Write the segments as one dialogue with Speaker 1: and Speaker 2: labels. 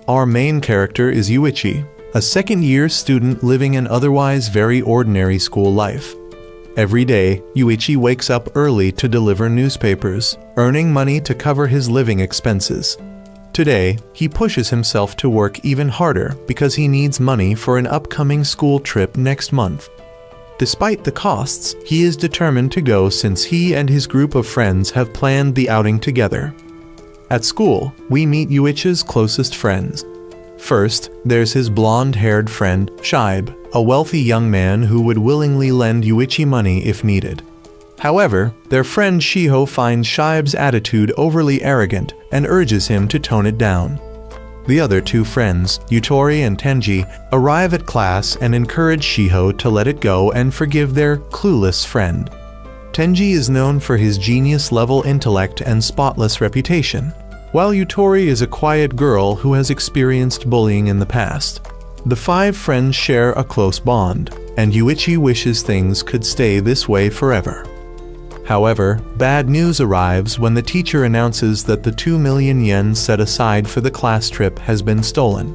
Speaker 1: Our main character is Yuichi, a second-year student living an otherwise very ordinary school life. Every day, Yuichi wakes up early to deliver newspapers, earning money to cover his living expenses. Today, he pushes himself to work even harder because he needs money for an upcoming school trip next month. Despite the costs, he is determined to go since he and his group of friends have planned the outing together. At school, we meet Yuichi's closest friends. First, there's his blonde-haired friend, Shibe, a wealthy young man who would willingly lend Yuichi money if needed. However, their friend Shiho finds Shibe's attitude overly arrogant and urges him to tone it down. The other two friends, Yutori and Tenji, arrive at class and encourage Shiho to let it go and forgive their clueless friend. Tenji is known for his genius-level intellect and spotless reputation, while Yutori is a quiet girl who has experienced bullying in the past. The five friends share a close bond, and Yuichi wishes things could stay this way forever. However, bad news arrives when the teacher announces that the 2 million yen set aside for the class trip has been stolen.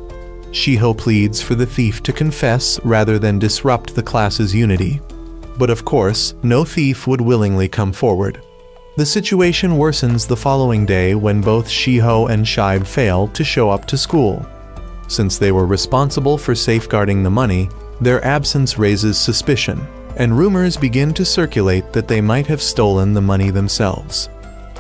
Speaker 1: Shiho pleads for the thief to confess rather than disrupt the class's unity. But of course, no thief would willingly come forward. The situation worsens the following day when both Shiho and Shibe fail to show up to school. Since they were responsible for safeguarding the money, their absence raises suspicion, and rumors begin to circulate that they might have stolen the money themselves.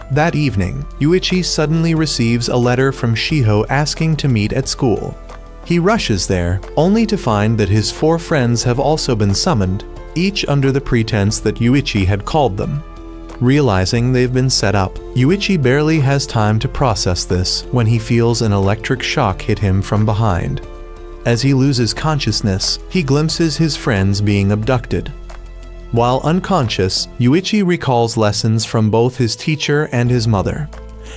Speaker 1: That evening, Yuichi suddenly receives a letter from Shiho asking to meet at school. He rushes there, only to find that his 4 friends have also been summoned, each under the pretense that Yuichi had called them. Realizing they've been set up, Yuichi barely has time to process this when he feels an electric shock hit him from behind. As he loses consciousness, he glimpses his friends being abducted. While unconscious, Yuichi recalls lessons from both his teacher and his mother.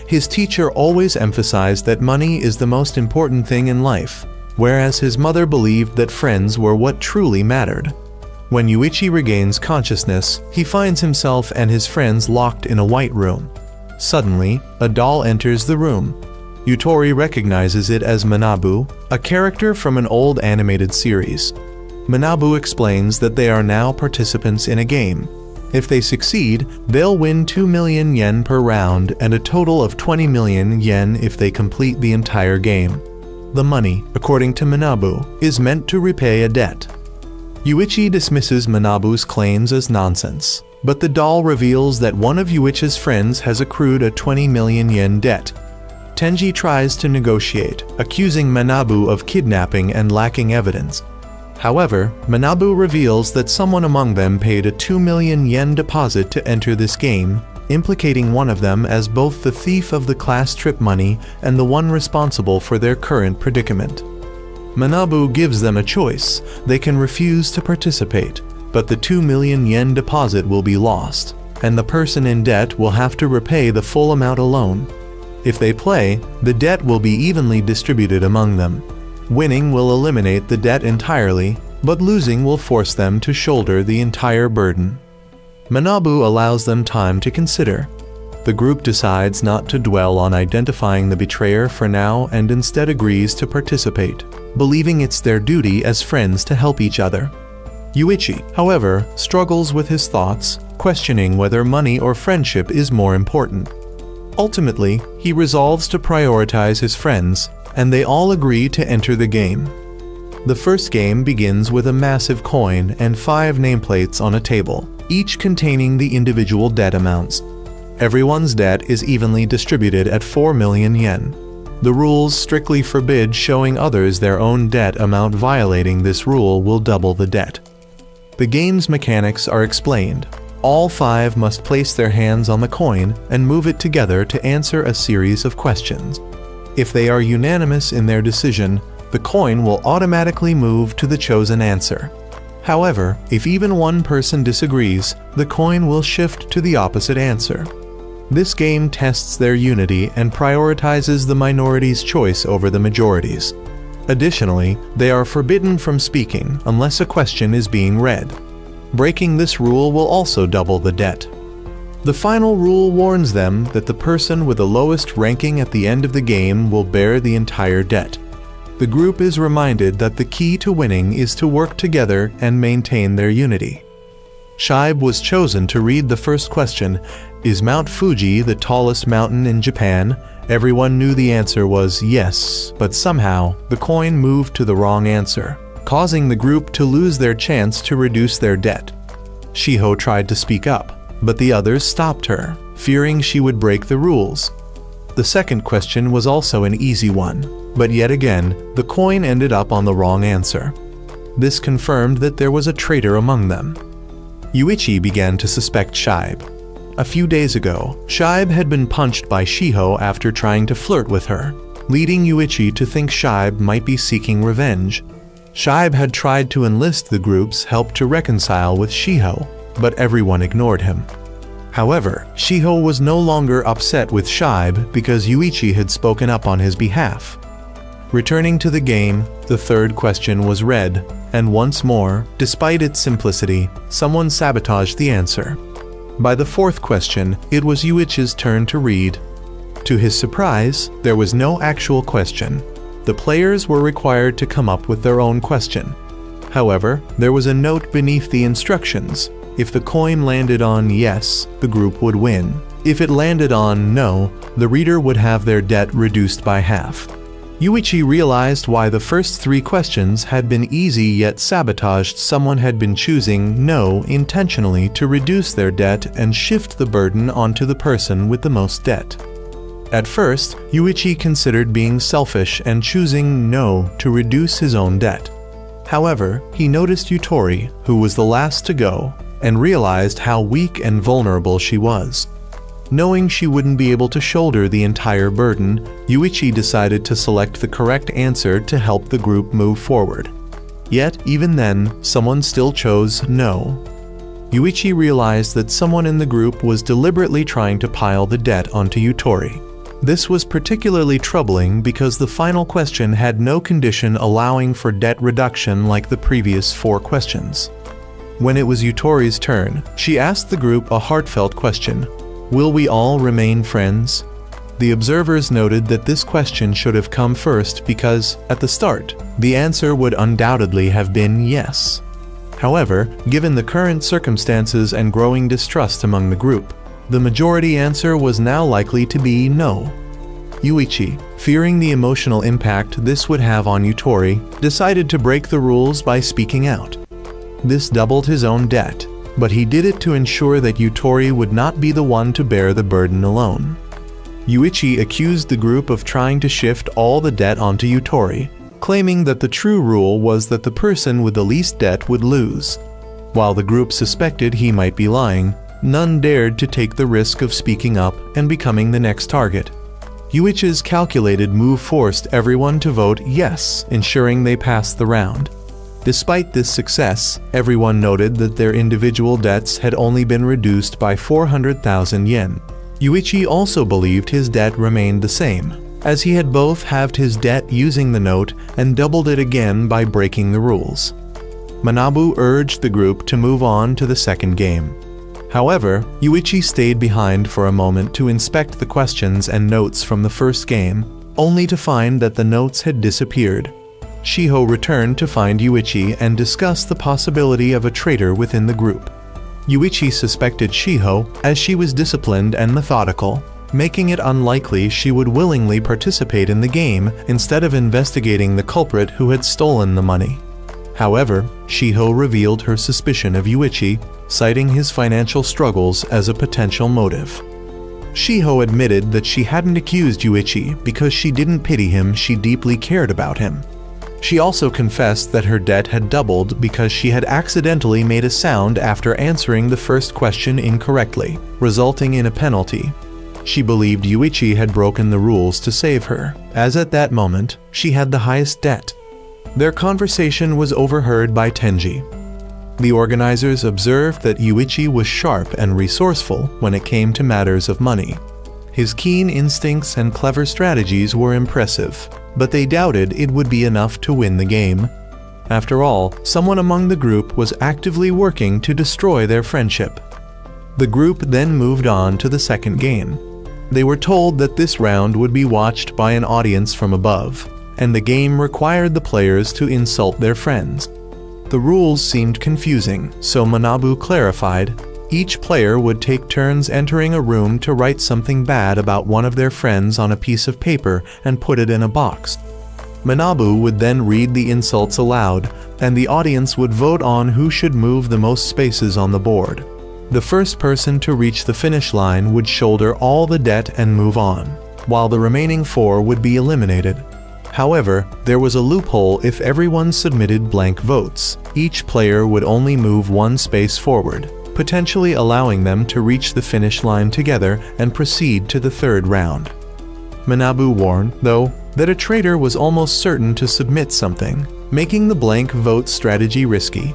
Speaker 1: His teacher always emphasized that money is the most important thing in life, whereas his mother believed that friends were what truly mattered. When Yuichi regains consciousness, he finds himself and his friends locked in a white room. Suddenly, a doll enters the room. Yutori recognizes it as Manabu, a character from an old animated series. Manabu explains that they are now participants in a game. If they succeed, they'll win 2 million yen per round and a total of 20 million yen if they complete the entire game. The money, according to Manabu, is meant to repay a debt. Yuichi dismisses Manabu's claims as nonsense, but the doll reveals that one of Yuichi's friends has accrued a 20 million yen debt. Tenji tries to negotiate, accusing Manabu of kidnapping and lacking evidence. However, Manabu reveals that someone among them paid a 2 million yen deposit to enter this game, implicating one of them as both the thief of the class trip money and the one responsible for their current predicament. Manabu gives them a choice. They can refuse to participate, but the 2 million yen deposit will be lost, and the person in debt will have to repay the full amount alone. If they play, the debt will be evenly distributed among them. Winning will eliminate the debt entirely, but losing will force them to shoulder the entire burden. Manabu allows them time to consider. The group decides not to dwell on identifying the betrayer for now and instead agrees to participate, believing it's their duty as friends to help each other. Yuichi, however, struggles with his thoughts, questioning whether money or friendship is more important. Ultimately, he resolves to prioritize his friends, and they all agree to enter the game. The first game begins with a massive coin and 5 nameplates on a table, each containing the individual debt amounts. Everyone's debt is evenly distributed at 4 million yen. The rules strictly forbid showing others their own debt amount. Violating this rule will double the debt. The game's mechanics are explained. All 5 must place their hands on the coin and move it together to answer a series of questions. If they are unanimous in their decision, the coin will automatically move to the chosen answer. However, if even one person disagrees, the coin will shift to the opposite answer. This game tests their unity and prioritizes the minority's choice over the majority's. Additionally, they are forbidden from speaking unless a question is being read. Breaking this rule will also double the debt. The final rule warns them that the person with the lowest ranking at the end of the game will bear the entire debt. the group is reminded that the key to winning is to work together and maintain their unity. Shibe was chosen to read the first question, "Is Mount Fuji the tallest mountain in Japan?" Everyone knew the answer was yes, but somehow the coin moved to the wrong answer, causing the group to lose their chance to reduce their debt. Shiho tried to speak up, but the others stopped her, fearing she would break the rules. The second question was also an easy one, but yet again, the coin ended up on the wrong answer. This confirmed that there was a traitor among them. Yuichi began to suspect Shibe. A few days ago, Shibe had been punched by Shiho after trying to flirt with her, leading Yuichi to think Shibe might be seeking revenge. Shibe had tried to enlist the group's help to reconcile with Shiho, but everyone ignored him. However, Shiho was no longer upset with Shibe because Yuichi had spoken up on his behalf. Returning to the game, the third question was read, and once more, despite its simplicity, someone sabotaged the answer. By the fourth question, it was Yuichi's turn to read. To his surprise, there was no actual question. The players were required to come up with their own question. However, there was a note beneath the instructions. If the coin landed on yes, the group would win. If it landed on no, the reader would have their debt reduced by half. Yuichi realized why the first three questions had been easy yet sabotaged. Someone had been choosing no intentionally to reduce their debt and shift the burden onto the person with the most debt. At first, Yuichi considered being selfish and choosing no to reduce his own debt. However, he noticed Yutori, who was the last to go, and realized how weak and vulnerable she was. Knowing she wouldn't be able to shoulder the entire burden, Yuichi decided to select the correct answer to help the group move forward. Yet, even then, someone still chose no. Yuichi realized that someone in the group was deliberately trying to pile the debt onto Yutori. This was particularly troubling because the final question had no condition allowing for debt reduction like the previous four questions. When it was Yutori's turn, she asked the group a heartfelt question. Will we all remain friends? The observers noted that this question should have come first because, at the start, the answer would undoubtedly have been yes. However, given the current circumstances and growing distrust among the group, the majority answer was now likely to be no. Yuichi, fearing the emotional impact this would have on Yutori, decided to break the rules by speaking out. This doubled his own debt, but he did it to ensure that Yutori would not be the one to bear the burden alone. Yuichi accused the group of trying to shift all the debt onto Yutori, claiming that the true rule was that the person with the least debt would lose. While the group suspected he might be lying, none dared to take the risk of speaking up and becoming the next target. Yuichi's calculated move forced everyone to vote yes, ensuring they passed the round. Despite this success, everyone noted that their individual debts had only been reduced by 400,000 yen. Yuichi also believed his debt remained the same, as he had both halved his debt using the note and doubled it again by breaking the rules. Manabu urged the group to move on to the second game. However, Yuichi stayed behind for a moment to inspect the questions and notes from the first game, only to find that the notes had disappeared. Shiho returned to find Yuichi and discussed the possibility of a traitor within the group. Yuichi suspected Shiho as she was disciplined and methodical, making it unlikely she would willingly participate in the game instead of investigating the culprit who had stolen the money. However, Shiho revealed her suspicion of Yuichi, citing his financial struggles as a potential motive. Shiho admitted that she hadn't accused Yuichi because she didn't pity him, she deeply cared about him. She also confessed that her debt had doubled because she had accidentally made a sound after answering the first question incorrectly, resulting in a penalty. She believed Yuichi had broken the rules to save her, as at that moment, she had the highest debt. Their conversation was overheard by Tenji. The organizers observed that Yuichi was sharp and resourceful when it came to matters of money. His keen instincts and clever strategies were impressive, but they doubted it would be enough to win the game. After all, someone among the group was actively working to destroy their friendship. The group then moved on to the second game. They were told that this round would be watched by an audience from above, and the game required the players to insult their friends. The rules seemed confusing, so Manabu clarified. Each player would take turns entering a room to write something bad about one of their friends on a piece of paper and put it in a box. Manabu would then read the insults aloud, and the audience would vote on who should move the most spaces on the board. The first person to reach the finish line would shoulder all the debt and move on, while the remaining 4 would be eliminated. However, there was a loophole. If everyone submitted blank votes, each player would only move 1 space forward, potentially allowing them to reach the finish line together and proceed to the 3rd round. Manabu warned, though, that a traitor was almost certain to submit something, making the blank vote strategy risky.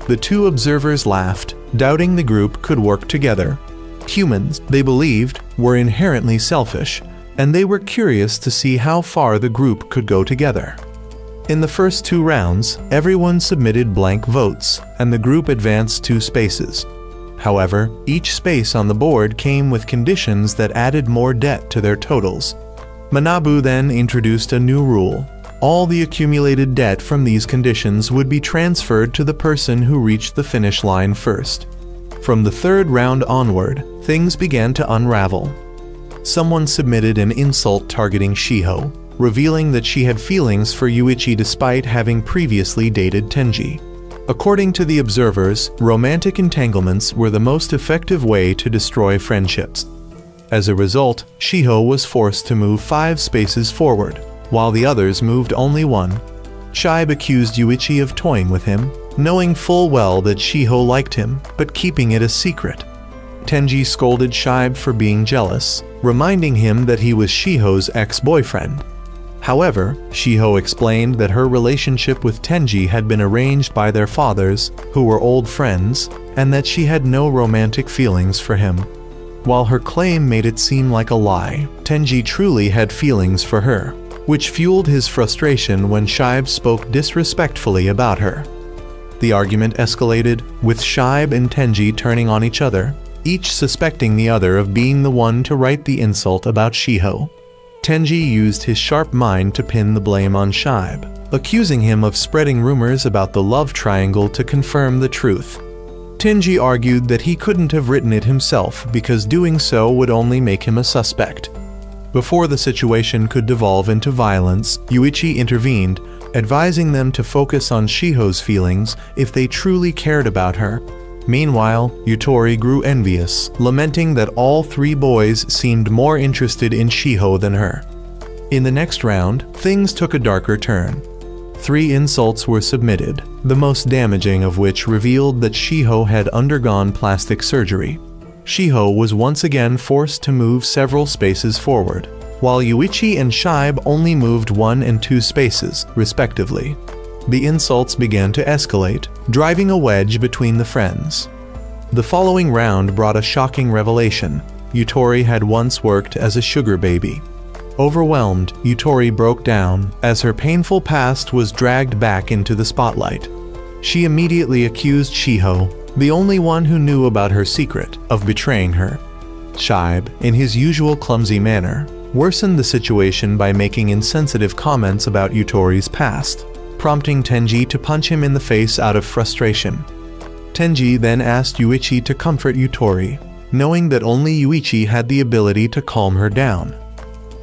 Speaker 1: The 2 observers laughed, doubting the group could work together. Humans, they believed, were inherently selfish, and they were curious to see how far the group could go together. In the first 2 rounds, everyone submitted blank votes, and the group advanced 2 spaces. However, each space on the board came with conditions that added more debt to their totals. Manabu then introduced a new rule. All the accumulated debt from these conditions would be transferred to the person who reached the finish line first. From the 3rd round onward, things began to unravel. Someone submitted an insult targeting Shiho, revealing that she had feelings for Yuichi despite having previously dated Tenji. According to the observers, romantic entanglements were the most effective way to destroy friendships. As a result, Shiho was forced to move 5 spaces forward, while the others moved only 1. Shibe accused Yuichi of toying with him, knowing full well that Shiho liked him, but keeping it a secret. Tenji scolded Shibe for being jealous, reminding him that he was Shiho's ex-boyfriend. However, Shiho explained that her relationship with Tenji had been arranged by their fathers, who were old friends, and that she had no romantic feelings for him. While her claim made it seem like a lie, Tenji truly had feelings for her, which fueled his frustration when Shibe spoke disrespectfully about her. The argument escalated, with Shibe and Tenji turning on each other, each suspecting the other of being the one to write the insult about Shiho. Tenji used his sharp mind to pin the blame on Shibe, accusing him of spreading rumors about the love triangle to confirm the truth. Tenji argued that he couldn't have written it himself because doing so would only make him a suspect. Before the situation could devolve into violence, Yuichi intervened, advising them to focus on Shiho's feelings if they truly cared about her. Meanwhile, Yutori grew envious, lamenting that all 3 boys seemed more interested in Shiho than her. In the next round, things took a darker turn. 3 insults were submitted, the most damaging of which revealed that Shiho had undergone plastic surgery. Shiho was once again forced to move several spaces forward, while Yuichi and Shibe only moved 1 and 2 spaces, respectively. The insults began to escalate, driving a wedge between the friends. The following round brought a shocking revelation. Yutori had once worked as a sugar baby. Overwhelmed, Yutori broke down as her painful past was dragged back into the spotlight. She immediately accused Shiho, the only one who knew about her secret, of betraying her. Shibe, in his usual clumsy manner, worsened the situation by making insensitive comments about Yutori's past, prompting Tenji to punch him in the face out of frustration. Tenji then asked Yuichi to comfort Yutori, knowing that only Yuichi had the ability to calm her down.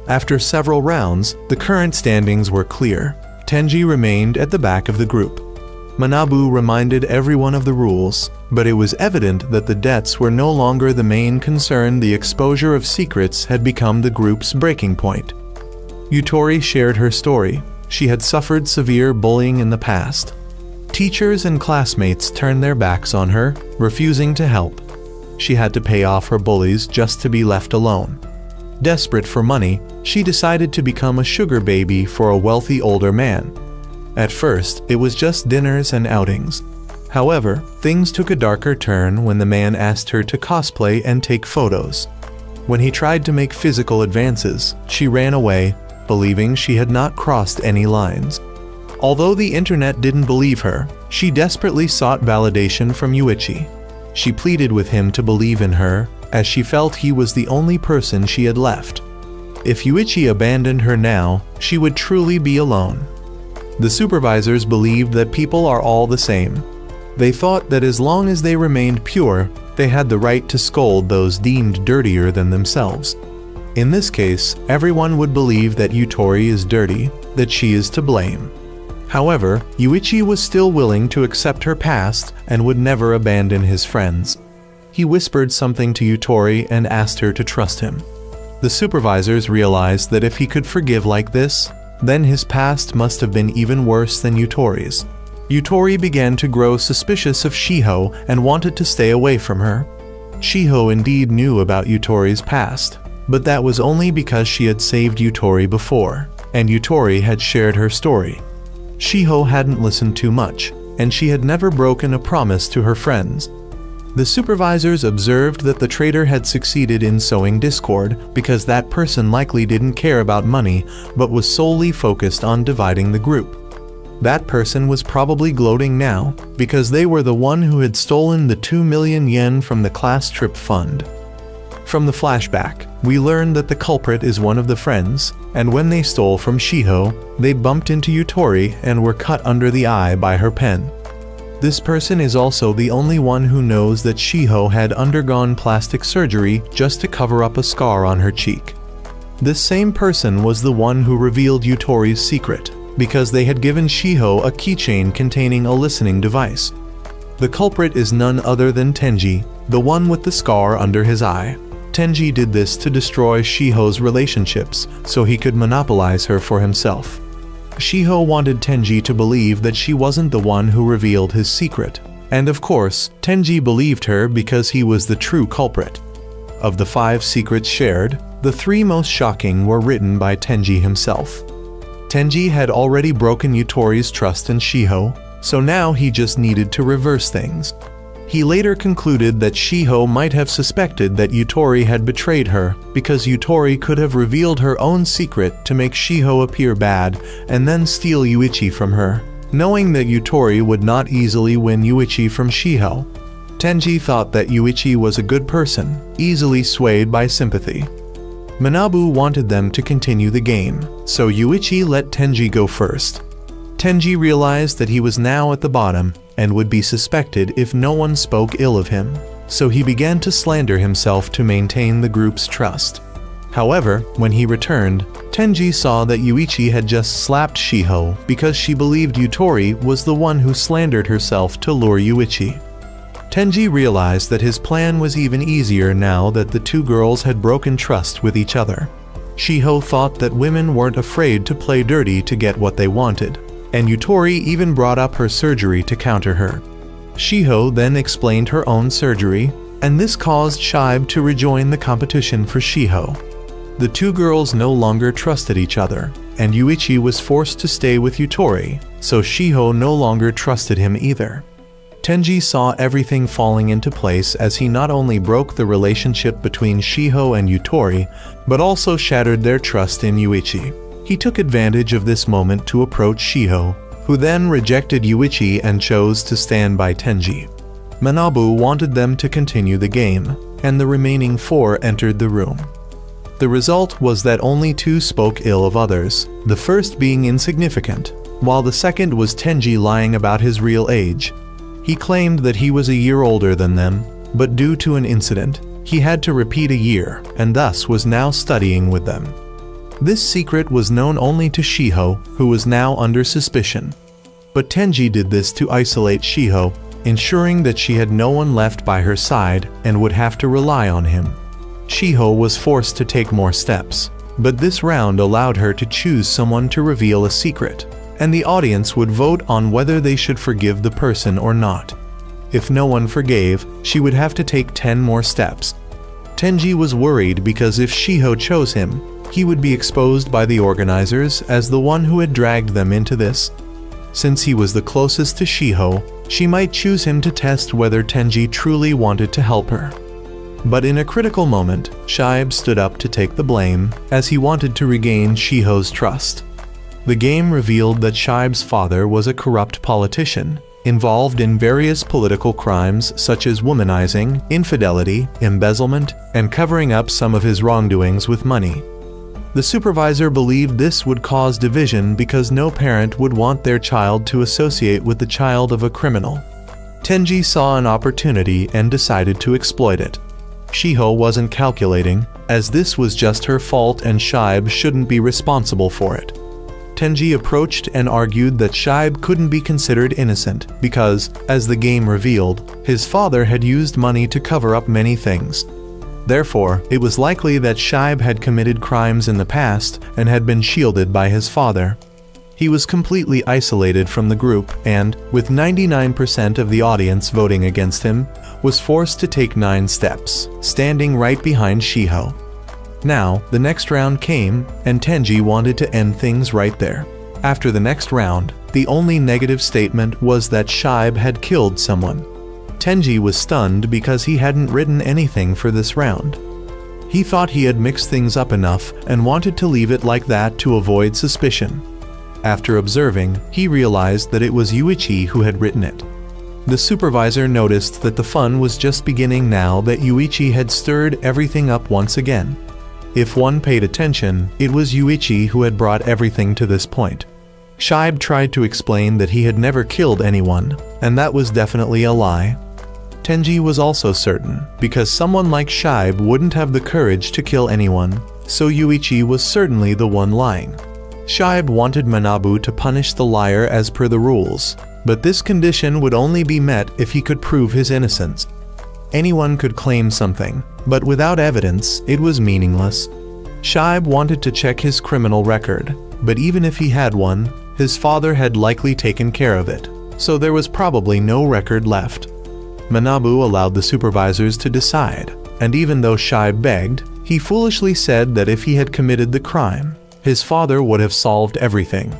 Speaker 1: After several rounds, the current standings were clear. Tenji remained at the back of the group. Manabu reminded everyone of the rules, but it was evident that the debts were no longer the main concern. The exposure of secrets had become the group's breaking point. Yutori shared her story. She had suffered severe bullying in the past. Teachers and classmates turned their backs on her, refusing to help. She had to pay off her bullies just to be left alone. Desperate for money, she decided to become a sugar baby for a wealthy older man. At first, it was just dinners and outings. However, things took a darker turn when the man asked her to cosplay and take photos. When he tried to make physical advances, she ran away, believing she had not crossed any lines. Although the internet didn't believe her, she desperately sought validation from Yuichi. She pleaded with him to believe in her, as she felt he was the only person she had left. If Yuichi abandoned her now, she would truly be alone. The supervisors believed that people are all the same. They thought that as long as they remained pure, they had the right to scold those deemed dirtier than themselves. In this case, everyone would believe that Yutori is dirty, that she is to blame. However, Yuichi was still willing to accept her past and would never abandon his friends. He whispered something to Yutori and asked her to trust him. The supervisors realized that if he could forgive like this, then his past must have been even worse than Yutori's. Yutori began to grow suspicious of Shiho and wanted to stay away from her. Shiho indeed knew about Yutori's past, but that was only because she had saved Yutori before, and Yutori had shared her story. Shiho hadn't listened too much, and she had never broken a promise to her friends. The supervisors observed that the traitor had succeeded in sowing discord because that person likely didn't care about money but was solely focused on dividing the group. That person was probably gloating now because they were the one who had stolen the 2 million yen from the class trip fund. From the flashback, we learned that the culprit is one of the friends, and when they stole from Shiho, they bumped into Yutori and were cut under the eye by her pen. This person is also the only one who knows that Shiho had undergone plastic surgery just to cover up a scar on her cheek. This same person was the one who revealed Yutori's secret, because they had given Shiho a keychain containing a listening device. The culprit is none other than Tenji, the one with the scar under his eye. Tenji did this to destroy Shiho's relationships so he could monopolize her for himself. Shiho wanted Tenji to believe that she wasn't the one who revealed his secret, and of course, Tenji believed her because he was the true culprit. Of the 5 secrets shared, the 3 most shocking were written by Tenji himself. Tenji had already broken Yutori's trust in Shiho, so now he just needed to reverse things. He later concluded that Shiho might have suspected that Yutori had betrayed her because Yutori could have revealed her own secret to make Shiho appear bad and then steal Yuichi from her, knowing that Yutori would not easily win Yuichi from Shiho. Tenji thought that Yuichi was a good person, easily swayed by sympathy. Manabu wanted them to continue the game, so Yuichi let Tenji go first. Tenji realized that he was now at the bottom and would be suspected if no one spoke ill of him, so he began to slander himself to maintain the group's trust. However, when he returned, Tenji saw that Yuichi had just slapped Shiho because she believed Yutori was the one who slandered herself to lure Yuichi. Tenji realized that his plan was even easier now that the 2 girls had broken trust with each other. Shiho thought that women weren't afraid to play dirty to get what they wanted, and Yutori even brought up her surgery to counter her. Shiho then explained her own surgery, and this caused Shibe to rejoin the competition for Shiho. The 2 girls no longer trusted each other, and Yuichi was forced to stay with Yutori, so Shiho no longer trusted him either. Tenji saw everything falling into place as he not only broke the relationship between Shiho and Yutori, but also shattered their trust in Yuichi. He took advantage of this moment to approach Shiho, who then rejected Yuichi and chose to stand by Tenji. Manabu wanted them to continue the game, and the remaining 4 entered the room. The result was that only 2 spoke ill of others, the first being insignificant, while the second was Tenji lying about his real age. He claimed that he was a year older than them, but due to an incident, he had to repeat a year and thus was now studying with them. This secret was known only to Shiho, who was now under suspicion. But Tenji did this to isolate Shiho, ensuring that she had no one left by her side and would have to rely on him. Shiho was forced to take more steps, but this round allowed her to choose someone to reveal a secret, and the audience would vote on whether they should forgive the person or not. If no one forgave, she would have to take 10 more steps. Tenji was worried because if Shiho chose him, he would be exposed by the organizers as the one who had dragged them into this. Since he was the closest to Shiho, she might choose him to test whether Tenji truly wanted to help her. But in a critical moment, Shibe stood up to take the blame, as he wanted to regain Shiho's trust. The game revealed that Shibe's father was a corrupt politician, involved in various political crimes such as womanizing, infidelity, embezzlement, and covering up some of his wrongdoings with money. The supervisor believed this would cause division because no parent would want their child to associate with the child of a criminal. Tenji saw an opportunity and decided to exploit it. Shiho wasn't calculating, as this was just her fault and Shibe shouldn't be responsible for it. Tenji approached and argued that Shibe couldn't be considered innocent because, as the game revealed, his father had used money to cover up many things. Therefore, it was likely that Shibe had committed crimes in the past and had been shielded by his father. He was completely isolated from the group and, with 99% of the audience voting against him, was forced to take 9 steps, standing right behind Shiho. Now, the next round came, and Tenji wanted to end things right there. After the next round, the only negative statement was that Shibe had killed someone. Tenji was stunned because he hadn't written anything for this round. He thought he had mixed things up enough and wanted to leave it like that to avoid suspicion. After observing, he realized that it was Yuichi who had written it. The supervisor noticed that the fun was just beginning now that Yuichi had stirred everything up once again. If one paid attention, it was Yuichi who had brought everything to this point. Shibe tried to explain that he had never killed anyone, and that was definitely a lie. Tenji was also certain, because someone like Shibe wouldn't have the courage to kill anyone, so Yuichi was certainly the one lying. Shibe wanted Manabu to punish the liar as per the rules, but this condition would only be met if he could prove his innocence. Anyone could claim something, but without evidence, it was meaningless. Shibe wanted to check his criminal record, but even if he had one, his father had likely taken care of it, so there was probably no record left. Manabu allowed the supervisors to decide, and even though Shibe begged, he foolishly said that if he had committed the crime, his father would have solved everything.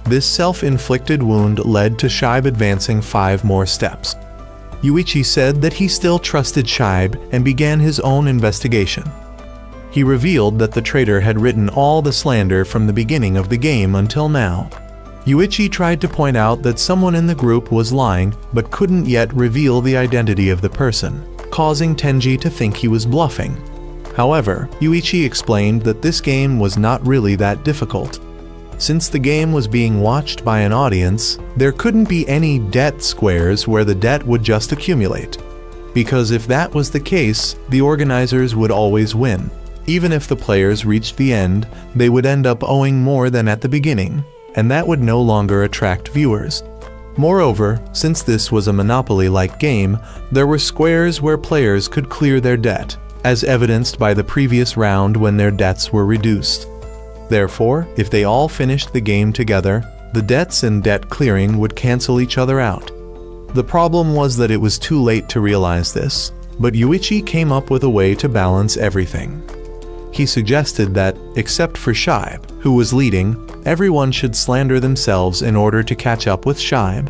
Speaker 1: This self-inflicted wound led to Shibe advancing 5 more steps. Yuichi said that he still trusted Shibe and began his own investigation. He revealed that the traitor had written all the slander from the beginning of the game until now. Yuichi tried to point out that someone in the group was lying but couldn't yet reveal the identity of the person, causing Tenji to think he was bluffing. However, Yuichi explained that this game was not really that difficult. Since the game was being watched by an audience, there couldn't be any debt squares where the debt would just accumulate. Because if that was the case, the organizers would always win. Even if the players reached the end, they would end up owing more than at the beginning, and that would no longer attract viewers. Moreover, since this was a Monopoly-like game, there were squares where players could clear their debt, as evidenced by the previous round when their debts were reduced. Therefore, if they all finished the game together, the debts and debt clearing would cancel each other out. The problem was that it was too late to realize this, but Yuichi came up with a way to balance everything. He suggested that, except for Shibe, who was leading, everyone should slander themselves in order to catch up with Shibe.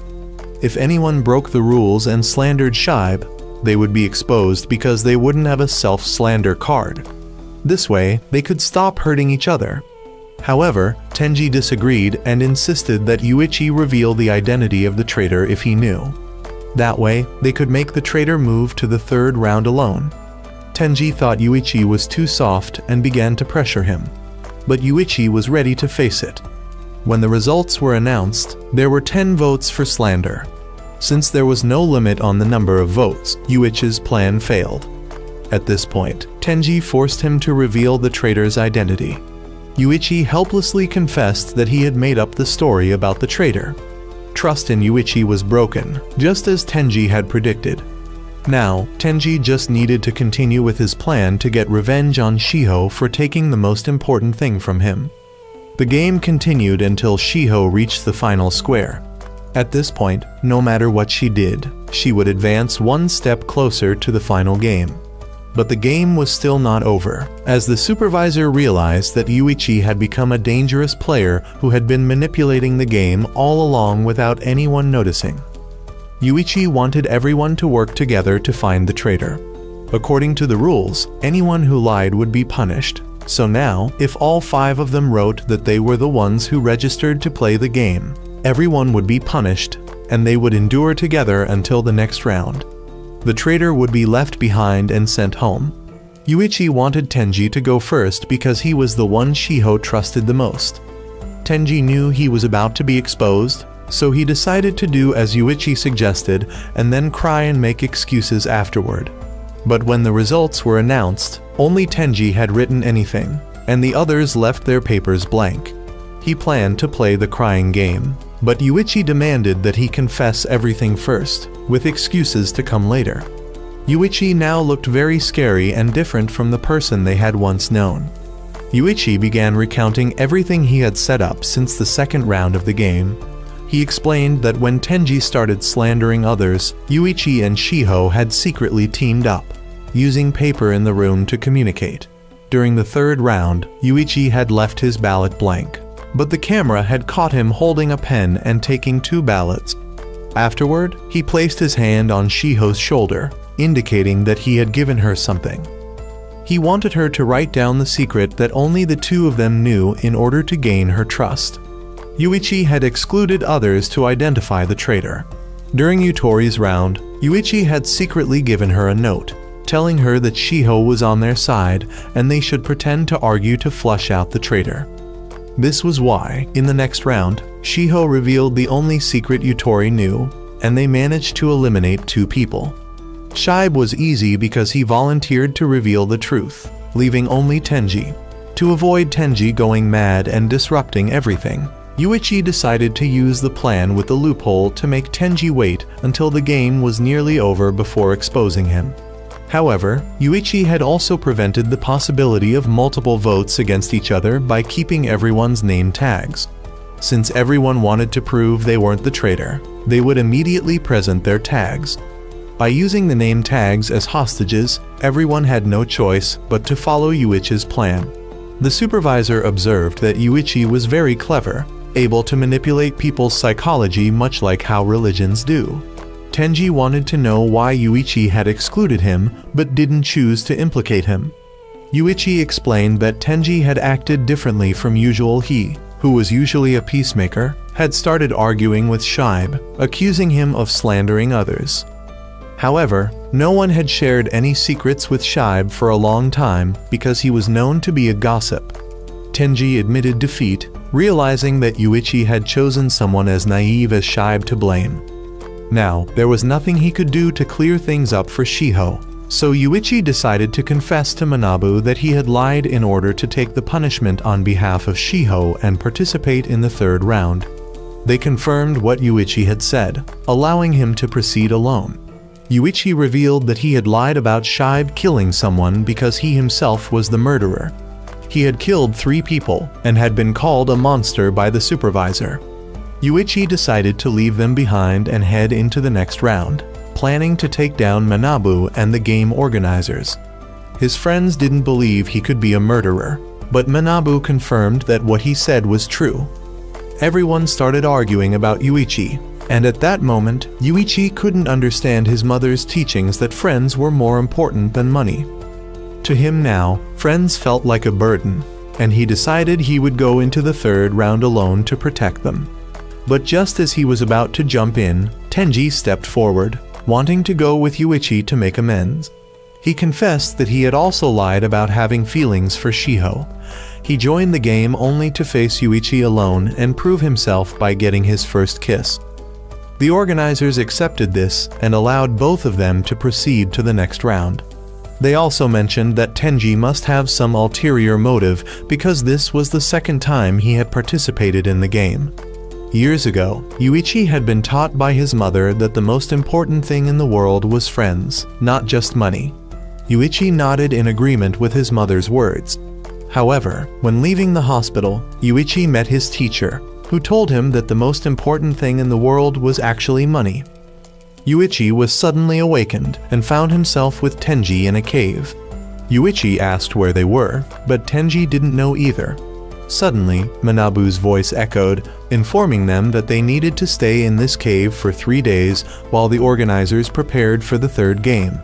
Speaker 1: If anyone broke the rules and slandered Shibe, they would be exposed because they wouldn't have a self-slander card. This way, they could stop hurting each other. However, Tenji disagreed and insisted that Yuichi reveal the identity of the traitor if he knew. That way, they could make the traitor move to the 3rd round alone. Tenji thought Yuichi was too soft and began to pressure him. But Yuichi was ready to face it. When the results were announced, there were 10 votes for slander. Since there was no limit on the number of votes, Yuichi's plan failed. At this point, Tenji forced him to reveal the traitor's identity. Yuichi helplessly confessed that he had made up the story about the traitor. Trust in Yuichi was broken, just as Tenji had predicted. Now, Tenji just needed to continue with his plan to get revenge on Shiho for taking the most important thing from him. The game continued until Shiho reached the final square. At this point, no matter what she did, she would advance 1 step closer to the final game. But the game was still not over, as the supervisor realized that Yuichi had become a dangerous player who had been manipulating the game all along without anyone noticing. Yuichi wanted everyone to work together to find the traitor. According to the rules, anyone who lied would be punished, so now, if all 5 of them wrote that they were the ones who registered to play the game, everyone would be punished, and they would endure together until the next round. The traitor would be left behind and sent home. Yuichi wanted Tenji to go first because he was the one Shiho trusted the most. Tenji knew he was about to be exposed, so he decided to do as Yuichi suggested and then cry and make excuses afterward. But when the results were announced, only Tenji had written anything, and the others left their papers blank. He planned to play the crying game, but Yuichi demanded that he confess everything first, with excuses to come later. Yuichi now looked very scary and different from the person they had once known. Yuichi began recounting everything he had set up since the second round of the game. He explained that when Tenji started slandering others, Yuichi and Shiho had secretly teamed up, using paper in the room to communicate. During the third round, Yuichi had left his ballot blank, but the camera had caught him holding a pen and taking 2 ballots. Afterward, he placed his hand on Shiho's shoulder, indicating that he had given her something. He wanted her to write down the secret that only the 2 of them knew in order to gain her trust. Yuichi had excluded others to identify the traitor. During Yutori's round, Yuichi had secretly given her a note, telling her that Shiho was on their side and they should pretend to argue to flush out the traitor. This was why, in the next round, Shiho revealed the only secret Yutori knew, and they managed to eliminate 2 people. Shibe was easy because he volunteered to reveal the truth, leaving only Tenji. To avoid Tenji going mad and disrupting everything, Yuichi decided to use the plan with the loophole to make Tenji wait until the game was nearly over before exposing him. However, Yuichi had also prevented the possibility of multiple votes against each other by keeping everyone's name tags. Since everyone wanted to prove they weren't the traitor, they would immediately present their tags. By using the name tags as hostages, everyone had no choice but to follow Yuichi's plan. The supervisor observed that Yuichi was very clever, able to manipulate people's psychology much like how religions do. Tenji wanted to know why Yuichi had excluded him but didn't choose to implicate him. Yuichi explained that Tenji had acted differently from usual. He, who was usually a peacemaker, had started arguing with Shibe, accusing him of slandering others. However, no one had shared any secrets with Shibe for a long time because he was known to be a gossip. Tenji admitted defeat, realizing that Yuichi had chosen someone as naive as Shibe to blame. Now, there was nothing he could do to clear things up for Shiho, so Yuichi decided to confess to Manabu that he had lied in order to take the punishment on behalf of Shiho and participate in the third round. They confirmed what Yuichi had said, allowing him to proceed alone. Yuichi revealed that he had lied about Shibe killing someone because he himself was the murderer. He had killed 3 people and had been called a monster by the supervisor. Yuichi decided to leave them behind and head into the next round, planning to take down Manabu and the game organizers. His friends didn't believe he could be a murderer, but Manabu confirmed that what he said was true. Everyone started arguing about Yuichi, and at that moment, Yuichi couldn't understand his mother's teachings that friends were more important than money. To him now, friends felt like a burden, and he decided he would go into the third round alone to protect them. But just as he was about to jump in, Tenji stepped forward, wanting to go with Yuichi to make amends. He confessed that he had also lied about having feelings for Shiho. He joined the game only to face Yuichi alone and prove himself by getting his first kiss. The organizers accepted this and allowed both of them to proceed to the next round. They also mentioned that Tenji must have some ulterior motive because this was the second time he had participated in the game. Years ago, Yuichi had been taught by his mother that the most important thing in the world was friends, not just money. Yuichi nodded in agreement with his mother's words. However, when leaving the hospital, Yuichi met his teacher, who told him that the most important thing in the world was actually money. Yuichi was suddenly awakened and found himself with Tenji in a cave. Yuichi asked where they were, but Tenji didn't know either. Suddenly, Manabu's voice echoed, informing them that they needed to stay in this cave for 3 days while the organizers prepared for the third game.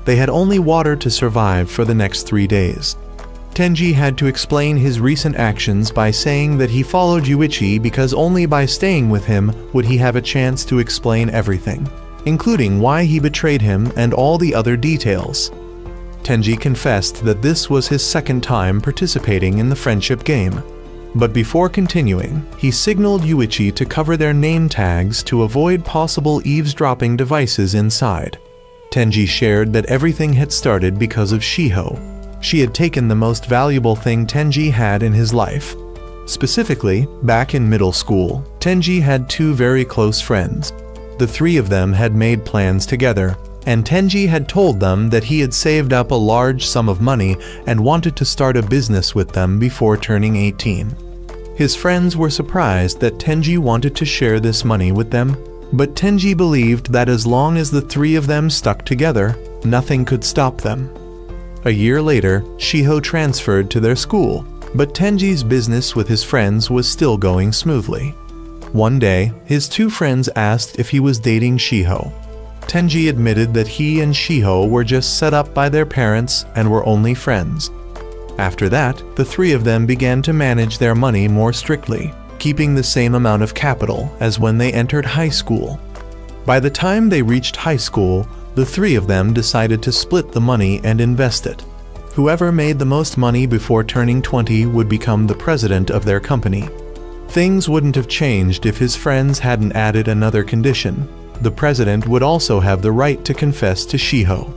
Speaker 1: They had only water to survive for the next 3 days. Tenji had to explain his recent actions by saying that he followed Yuichi because only by staying with him would he have a chance to explain everything, including why he betrayed him and all the other details. Tenji confessed that this was his second time participating in the friendship game. But before continuing, he signaled Yuichi to cover their name tags to avoid possible eavesdropping devices inside. Tenji shared that everything had started because of Shiho. She had taken the most valuable thing Tenji had in his life. Specifically, back in middle school, Tenji had two very close friends. The three of them had made plans together, and Tenji had told them that he had saved up a large sum of money and wanted to start a business with them before turning 18. His friends were surprised that Tenji wanted to share this money with them, but Tenji believed that as long as the three of them stuck together, nothing could stop them. A year later, Shiho transferred to their school, but Tenji's business with his friends was still going smoothly. One day, his two friends asked if he was dating Shiho. Tenji admitted that he and Shiho were just set up by their parents and were only friends. After that, the three of them began to manage their money more strictly, keeping the same amount of capital as when they entered high school. By the time they reached high school, the three of them decided to split the money and invest it. Whoever made the most money before turning 20 would become the president of their company. Things wouldn't have changed if his friends hadn't added another condition. The president would also have the right to confess to Shiho.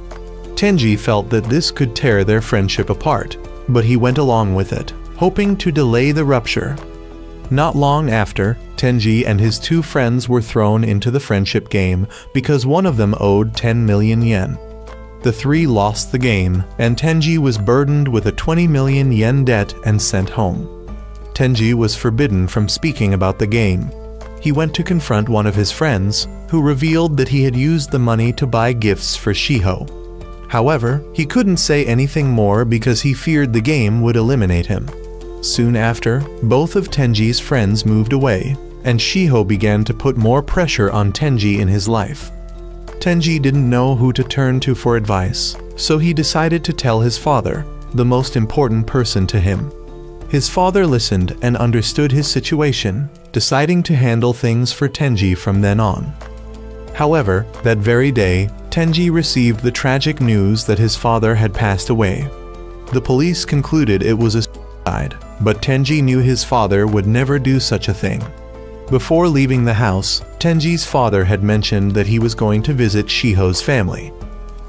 Speaker 1: Tenji felt that this could tear their friendship apart, but he went along with it, hoping to delay the rupture. Not long after, Tenji and his two friends were thrown into the friendship game because one of them owed 10 million yen. The three lost the game, and Tenji was burdened with a 20 million yen debt and sent home. Tenji was forbidden from speaking about the game. He went to confront one of his friends, who revealed that he had used the money to buy gifts for Shiho. However, he couldn't say anything more because he feared the game would eliminate him. Soon after, both of Tenji's friends moved away, and Shiho began to put more pressure on Tenji in his life. Tenji didn't know who to turn to for advice, so he decided to tell his father, the most important person to him. His father listened and understood his situation, deciding to handle things for Tenji from then on. However, that very day, Tenji received the tragic news that his father had passed away. The police concluded it was a suicide, but Tenji knew his father would never do such a thing. Before leaving the house, Tenji's father had mentioned that he was going to visit Shiho's family.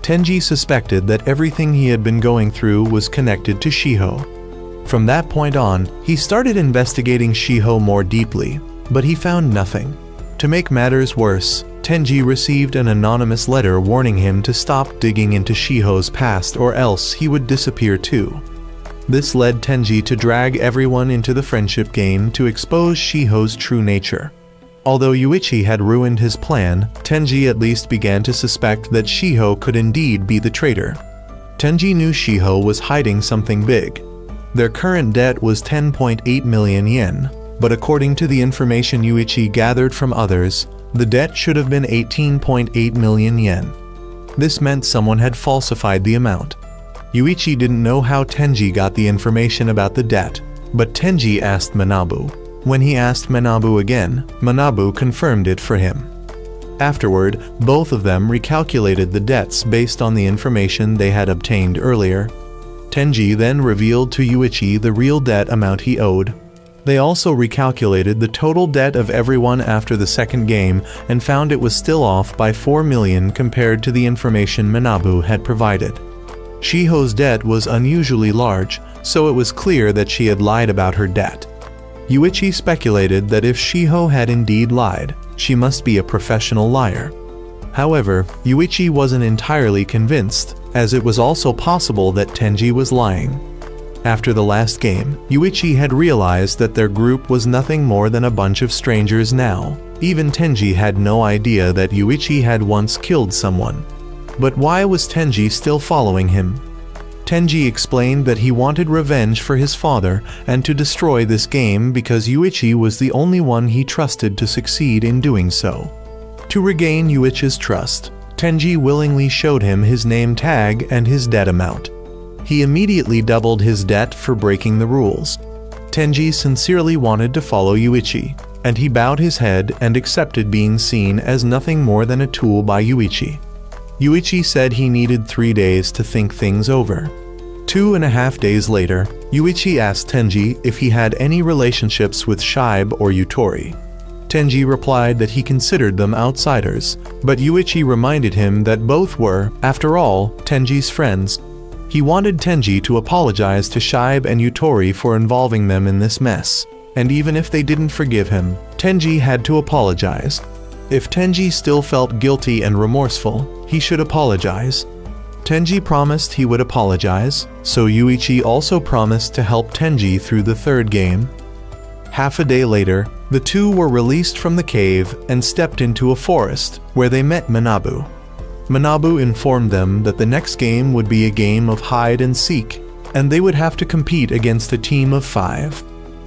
Speaker 1: Tenji suspected that everything he had been going through was connected to Shiho. From that point on, he started investigating Shiho more deeply, but he found nothing. To make matters worse, Tenji received an anonymous letter warning him to stop digging into Shiho's past or else he would disappear too. This led Tenji to drag everyone into the friendship game to expose Shiho's true nature. Although Yuichi had ruined his plan, Tenji at least began to suspect that Shiho could indeed be the traitor. Tenji knew Shiho was hiding something big. Their current debt was 10.8 million yen, but according to the information Yuichi gathered from others, the debt should have been 18.8 million yen. This meant someone had falsified the amount. Yuichi didn't know how Tenji got the information about the debt, but Tenji asked Manabu. When he asked Manabu again, Manabu confirmed it for him. Afterward, both of them recalculated the debts based on the information they had obtained earlier. Tenji then revealed to Yuichi the real debt amount he owed. They also recalculated the total debt of everyone after the second game and found it was still off by 4 million compared to the information Manabu had provided. Shiho's debt was unusually large, so it was clear that she had lied about her debt. Yuichi speculated that if Shiho had indeed lied, she must be a professional liar. However, Yuichi wasn't entirely convinced, as it was also possible that Tenji was lying. After the last game, Yuichi had realized that their group was nothing more than a bunch of strangers now. Even Tenji had no idea that Yuichi had once killed someone. But why was Tenji still following him? Tenji explained that he wanted revenge for his father and to destroy this game because Yuichi was the only one he trusted to succeed in doing so. To regain Yuichi's trust, Tenji willingly showed him his name tag and his debt amount. He immediately doubled his debt for breaking the rules. Tenji sincerely wanted to follow Yuichi, and he bowed his head and accepted being seen as nothing more than a tool by Yuichi. Yuichi said he needed 3 days to think things over. 2.5 days later, Yuichi asked Tenji if he had any relationships with Shibe or Yutori. Tenji replied that he considered them outsiders, but Yuichi reminded him that both were, after all, Tenji's friends. He wanted Tenji to apologize to Shibe and Yutori for involving them in this mess, and even if they didn't forgive him, Tenji had to apologize. If Tenji still felt guilty and remorseful, he should apologize. Tenji promised he would apologize, so Yuichi also promised to help Tenji through the third game. Half a day later, the two were released from the cave and stepped into a forest, where they met Manabu. Manabu informed them that the next game would be a game of hide and seek, and they would have to compete against a team of 5.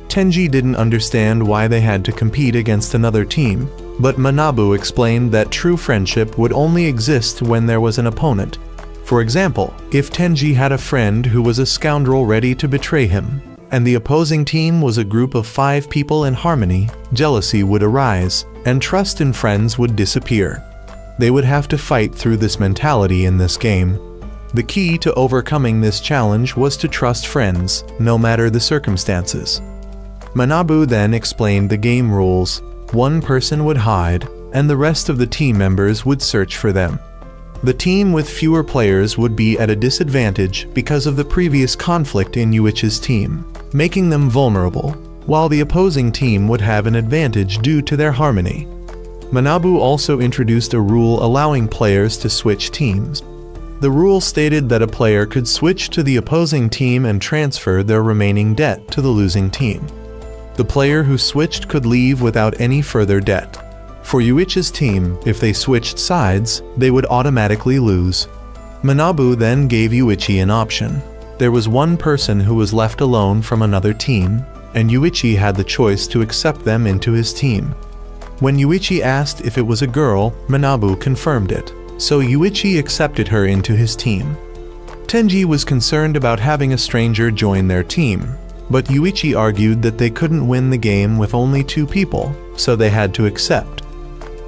Speaker 1: Tenji didn't understand why they had to compete against another team, but Manabu explained that true friendship would only exist when there was an opponent. For example, if Tenji had a friend who was a scoundrel ready to betray him, and the opposing team was a group of 5 people in harmony, jealousy would arise, and trust in friends would disappear. They would have to fight through this mentality in this game. The key to overcoming this challenge was to trust friends, no matter the circumstances. Manabu then explained the game rules. One person would hide, and the rest of the team members would search for them. The team with fewer players would be at a disadvantage because of the previous conflict in Yuichi's team, making them vulnerable, while the opposing team would have an advantage due to their harmony. Manabu also introduced a rule allowing players to switch teams. The rule stated that a player could switch to the opposing team and transfer their remaining debt to the losing team. The player who switched could leave without any further debt. For Yuichi's team, if they switched sides, they would automatically lose. Manabu then gave Yuichi an option. There was one person who was left alone from another team, and Yuichi had the choice to accept them into his team. When Yuichi asked if it was a girl, Manabu confirmed it, so Yuichi accepted her into his team. Tenji was concerned about having a stranger join their team, but Yuichi argued that they couldn't win the game with only 2 people, so they had to accept.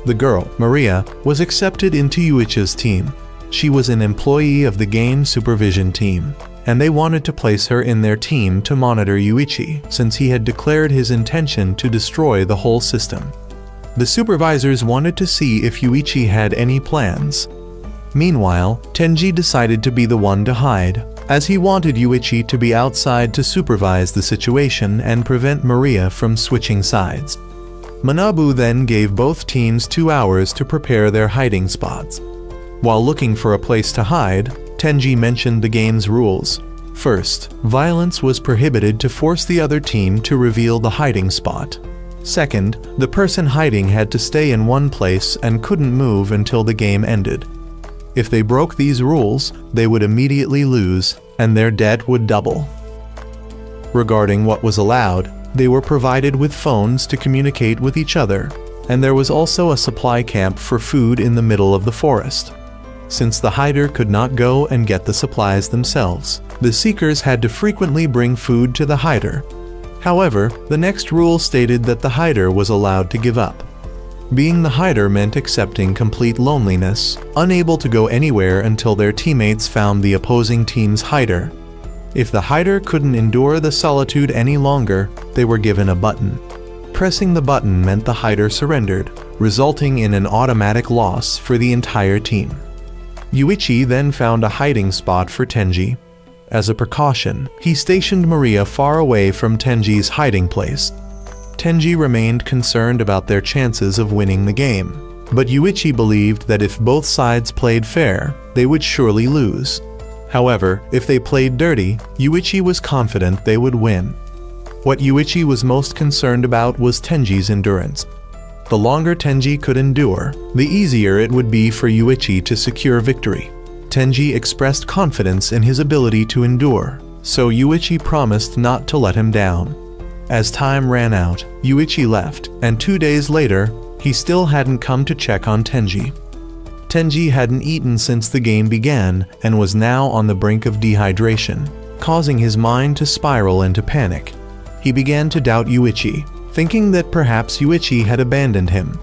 Speaker 1: The girl, Maria, was accepted into Yuichi's team. She was an employee of the game supervision team, and they wanted to place her in their team to monitor Yuichi, since he had declared his intention to destroy the whole system. The supervisors wanted to see if Yuichi had any plans. Meanwhile, Tenji decided to be the one to hide, as he wanted Yuichi to be outside to supervise the situation and prevent Maria from switching sides. Manabu then gave both teams 2 hours to prepare their hiding spots. While looking for a place to hide, Tenji mentioned the game's rules. First, violence was prohibited to force the other team to reveal the hiding spot. Second, the person hiding had to stay in one place and couldn't move until the game ended. If they broke these rules, they would immediately lose, and their debt would double. Regarding what was allowed, they were provided with phones to communicate with each other, and there was also a supply camp for food in the middle of the forest. Since the hider could not go and get the supplies themselves, the seekers had to frequently bring food to the hider. However, the next rule stated that the hider was allowed to give up. Being the hider meant accepting complete loneliness, unable to go anywhere until their teammates found the opposing team's hider. If the hider couldn't endure the solitude any longer, they were given a button. Pressing the button meant the hider surrendered, resulting in an automatic loss for the entire team. Yuichi then found a hiding spot for Tenji. As a precaution, he stationed Maria far away from Tenji's hiding place. Tenji remained concerned about their chances of winning the game, but Yuichi believed that if both sides played fair, they would surely lose. However, if they played dirty, Yuichi was confident they would win. What Yuichi was most concerned about was Tenji's endurance. The longer Tenji could endure, the easier it would be for Yuichi to secure victory. Tenji expressed confidence in his ability to endure, so Yuichi promised not to let him down. As time ran out, Yuichi left, and 2 days later, he still hadn't come to check on Tenji. Tenji hadn't eaten since the game began and was now on the brink of dehydration, causing his mind to spiral into panic. He began to doubt Yuichi, thinking that perhaps Yuichi had abandoned him.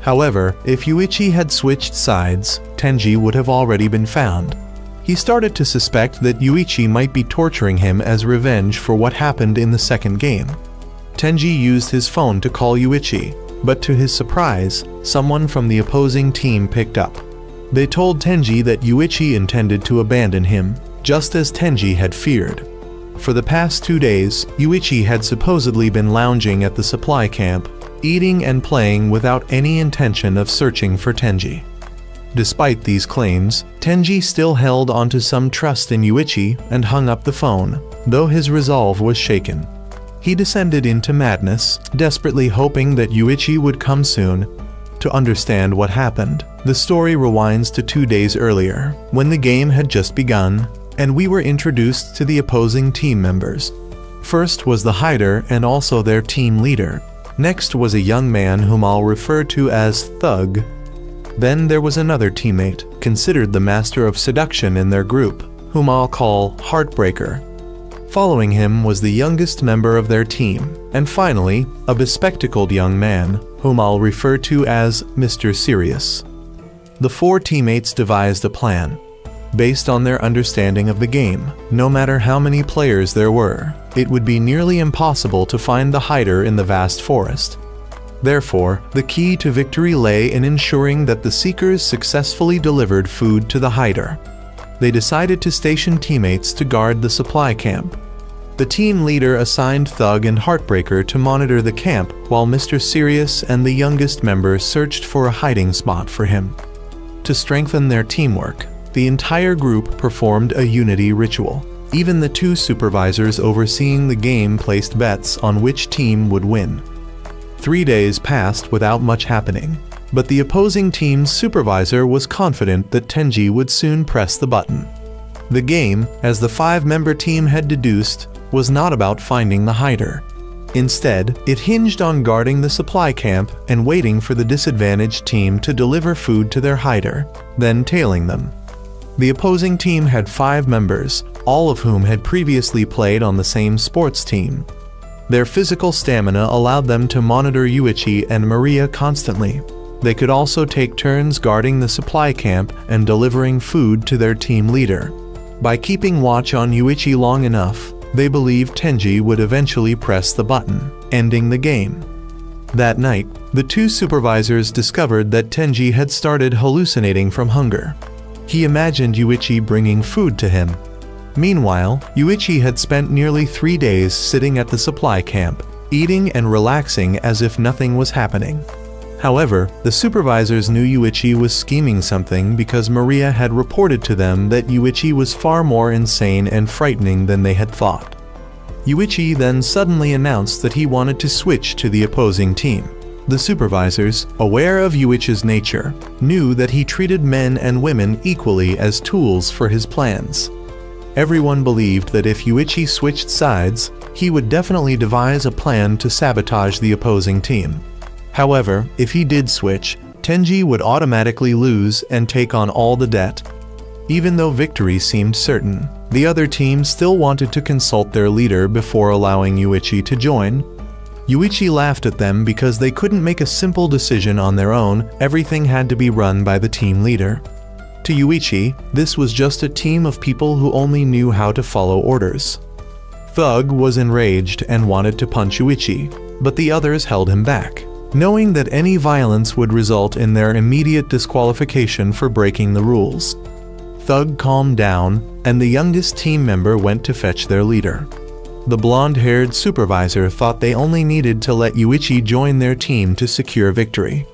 Speaker 1: However, if Yuichi had switched sides, Tenji would have already been found. He started to suspect that Yuichi might be torturing him as revenge for what happened in the second game. Tenji used his phone to call Yuichi, but to his surprise, someone from the opposing team picked up. They told Tenji that Yuichi intended to abandon him, just as Tenji had feared. For the past 2 days, Yuichi had supposedly been lounging at the supply camp, eating and playing without any intention of searching for Tenji. Despite these claims, Tenji still held onto some trust in Yuichi and hung up the phone, though his resolve was shaken. He descended into madness, desperately hoping that Yuichi would come soon. To understand what happened, the story rewinds to 2 days earlier, when the game had just begun, and we were introduced to the opposing team members. First was the hider and also their team leader. Next was a young man whom I'll refer to as Thug. Then there was another teammate, considered the master of seduction in their group, whom I'll call Heartbreaker. Following him was the youngest member of their team, and finally, a bespectacled young man, whom I'll refer to as Mr. Serious. The 4 teammates devised a plan. Based on their understanding of the game, no matter how many players there were, it would be nearly impossible to find the hider in the vast forest. Therefore, the key to victory lay in ensuring that the Seekers successfully delivered food to the hider. They decided to station teammates to guard the supply camp. The team leader assigned Thug and Heartbreaker to monitor the camp while Mr. Serious and the youngest member searched for a hiding spot for him. To strengthen their teamwork, the entire group performed a unity ritual. Even the 2 supervisors overseeing the game placed bets on which team would win. 3 days passed without much happening, but the opposing team's supervisor was confident that Tenji would soon press the button. The game, as the 5-member team had deduced, was not about finding the hider. Instead, it hinged on guarding the supply camp and waiting for the disadvantaged team to deliver food to their hider, then tailing them. The opposing team had 5 members, all of whom had previously played on the same sports team. Their physical stamina allowed them to monitor Yuichi and Maria constantly. They could also take turns guarding the supply camp and delivering food to their team leader. By keeping watch on Yuichi long enough, they believed Tenji would eventually press the button, ending the game. That night, the 2 supervisors discovered that Tenji had started hallucinating from hunger. He imagined Yuichi bringing food to him. Meanwhile, Yuichi had spent nearly 3 days sitting at the supply camp, eating and relaxing as if nothing was happening. However, the supervisors knew Yuichi was scheming something because Maria had reported to them that Yuichi was far more insane and frightening than they had thought. Yuichi then suddenly announced that he wanted to switch to the opposing team. The supervisors, aware of Yuichi's nature, knew that he treated men and women equally as tools for his plans. Everyone believed that if Yuichi switched sides, he would definitely devise a plan to sabotage the opposing team. However, if he did switch, Tenji would automatically lose and take on all the debt. Even though victory seemed certain, the other team still wanted to consult their leader before allowing Yuichi to join. Yuichi laughed at them because they couldn't make a simple decision on their own. Everything had to be run by the team leader. To Yuichi, this was just a team of people who only knew how to follow orders. Thug was enraged and wanted to punch Yuichi, but the others held him back, knowing that any violence would result in their immediate disqualification for breaking the rules. Thug calmed down, and the youngest team member went to fetch their leader. The blonde-haired supervisor thought they only needed to let Yuichi join their team to secure victory.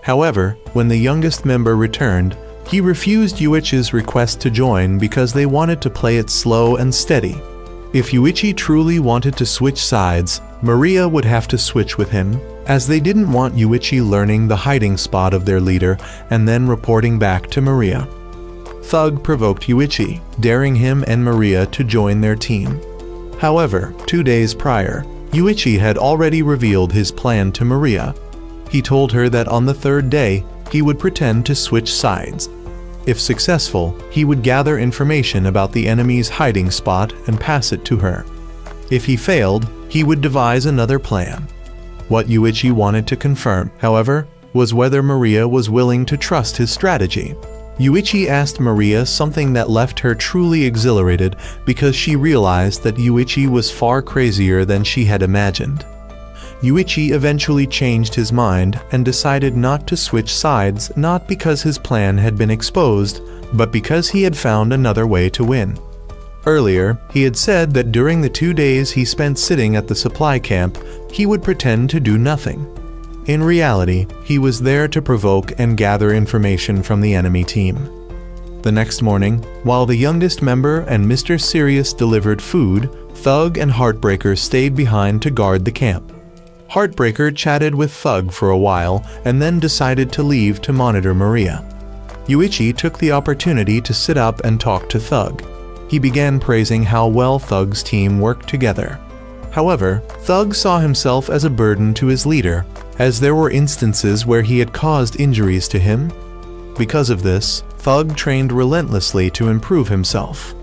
Speaker 1: However, when the youngest member returned, he refused Yuichi's request to join because they wanted to play it slow and steady. If Yuichi truly wanted to switch sides, Maria would have to switch with him, as they didn't want Yuichi learning the hiding spot of their leader and then reporting back to Maria. Thug provoked Yuichi, daring him and Maria to join their team. However, 2 days prior, Yuichi had already revealed his plan to Maria. He told her that on the 3rd day, he would pretend to switch sides. If successful, he would gather information about the enemy's hiding spot and pass it to her. If he failed, he would devise another plan. What Yuichi wanted to confirm, however, was whether Maria was willing to trust his strategy. Yuichi asked Maria something that left her truly exhilarated because she realized that Yuichi was far crazier than she had imagined. Yuichi eventually changed his mind and decided not to switch sides, not because his plan had been exposed, but because he had found another way to win. Earlier, he had said that during the 2 days he spent sitting at the supply camp, he would pretend to do nothing. In reality, he was there to provoke and gather information from the enemy team. The next morning, while the youngest member and Mr. Sirius delivered food, Thug and Heartbreaker stayed behind to guard the camp. Heartbreaker chatted with Thug for a while and then decided to leave to monitor Maria. Yuichi took the opportunity to sit up and talk to Thug. He began praising how well Thug's team worked together. However, Thug saw himself as a burden to his leader, as there were instances where he had caused injuries to him. Because of this, Thug trained relentlessly to improve himself.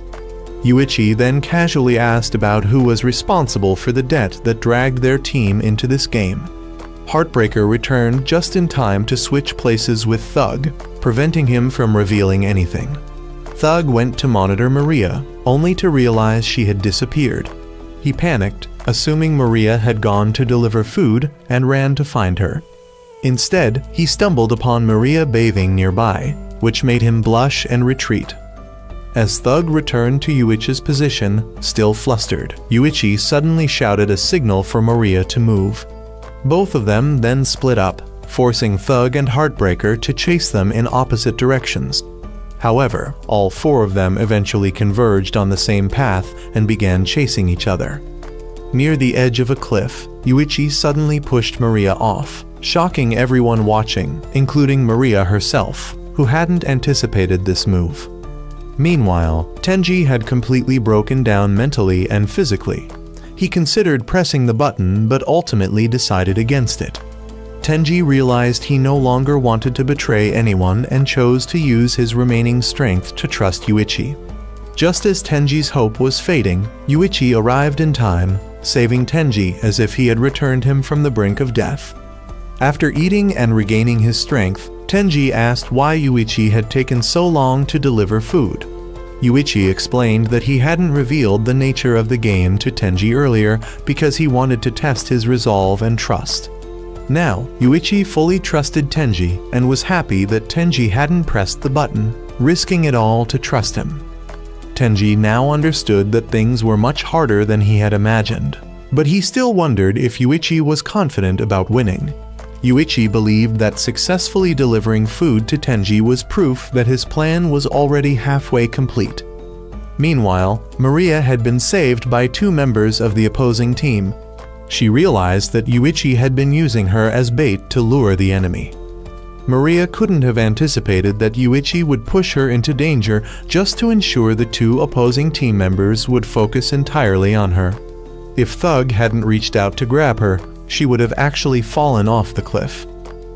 Speaker 1: Yuichi then casually asked about who was responsible for the debt that dragged their team into this game. Heartbreaker returned just in time to switch places with Thug, preventing him from revealing anything. Thug went to monitor Maria, only to realize she had disappeared. He panicked, assuming Maria had gone to deliver food, and ran to find her. Instead, he stumbled upon Maria bathing nearby, which made him blush and retreat. As Thug returned to Yuichi's position, still flustered, Yuichi suddenly shouted a signal for Maria to move. Both of them then split up, forcing Thug and Heartbreaker to chase them in opposite directions. However, all 4 of them eventually converged on the same path and began chasing each other. Near the edge of a cliff, Yuichi suddenly pushed Maria off, shocking everyone watching, including Maria herself, who hadn't anticipated this move. Meanwhile, Tenji had completely broken down mentally and physically. He considered pressing the button but ultimately decided against it. Tenji realized he no longer wanted to betray anyone and chose to use his remaining strength to trust Yuichi. Just as Tenji's hope was fading, Yuichi arrived in time, saving Tenji as if he had returned him from the brink of death. After eating and regaining his strength, Tenji asked why Yuichi had taken so long to deliver food. Yuichi explained that he hadn't revealed the nature of the game to Tenji earlier because he wanted to test his resolve and trust. Now, Yuichi fully trusted Tenji and was happy that Tenji hadn't pressed the button, risking it all to trust him. Tenji now understood that things were much harder than he had imagined, but he still wondered if Yuichi was confident about winning. Yuichi believed that successfully delivering food to Tenji was proof that his plan was already halfway complete. Meanwhile, Maria had been saved by 2 members of the opposing team. She realized that Yuichi had been using her as bait to lure the enemy. Maria couldn't have anticipated that Yuichi would push her into danger just to ensure the 2 opposing team members would focus entirely on her. If Thug hadn't reached out to grab her, she would have actually fallen off the cliff.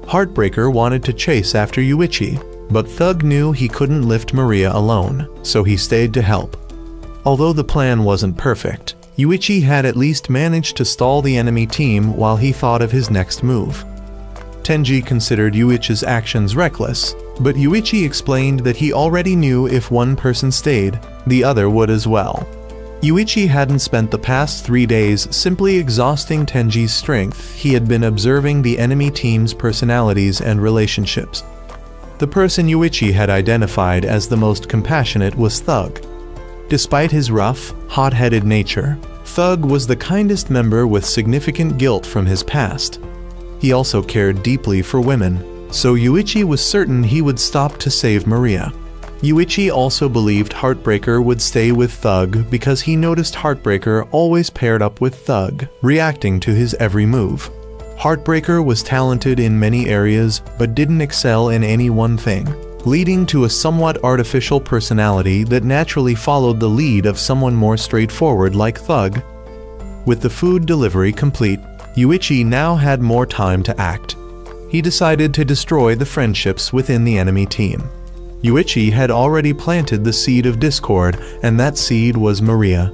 Speaker 1: Heartbreaker wanted to chase after Yuichi, but Thug knew he couldn't lift Maria alone, so he stayed to help. Although the plan wasn't perfect, Yuichi had at least managed to stall the enemy team while he thought of his next move. Tenji considered Yuichi's actions reckless, but Yuichi explained that he already knew if one person stayed, the other would as well. Yuichi hadn't spent the past 3 days simply exhausting Tenji's strength. He had been observing the enemy team's personalities and relationships. The person Yuichi had identified as the most compassionate was Thug. Despite his rough, hot-headed nature, Thug was the kindest member with significant guilt from his past. He also cared deeply for women, so Yuichi was certain he would stop to save Maria. Yuichi also believed Heartbreaker would stay with Thug because he noticed Heartbreaker always paired up with Thug, reacting to his every move. Heartbreaker was talented in many areas but didn't excel in any one thing, leading to a somewhat artificial personality that naturally followed the lead of someone more straightforward like Thug. With the food delivery complete, Yuichi now had more time to act. He decided to destroy the friendships within the enemy team. Yuichi had already planted the seed of discord, and that seed was Maria.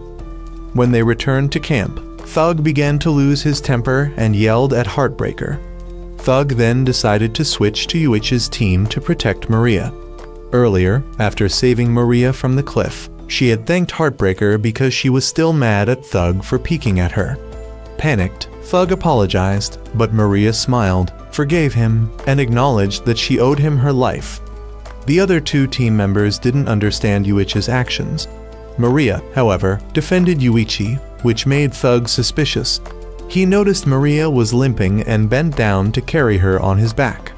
Speaker 1: When they returned to camp, Thug began to lose his temper and yelled at Heartbreaker. Thug then decided to switch to Yuichi's team to protect Maria. Earlier, after saving Maria from the cliff, she had thanked Heartbreaker because she was still mad at Thug for peeking at her. Panicked, Thug apologized, but Maria smiled, forgave him, and acknowledged that she owed him her life. The other two team members didn't understand Yuichi's actions. Maria, however, defended Yuichi, which made Thug suspicious. He noticed Maria was limping and bent down to carry her on his back.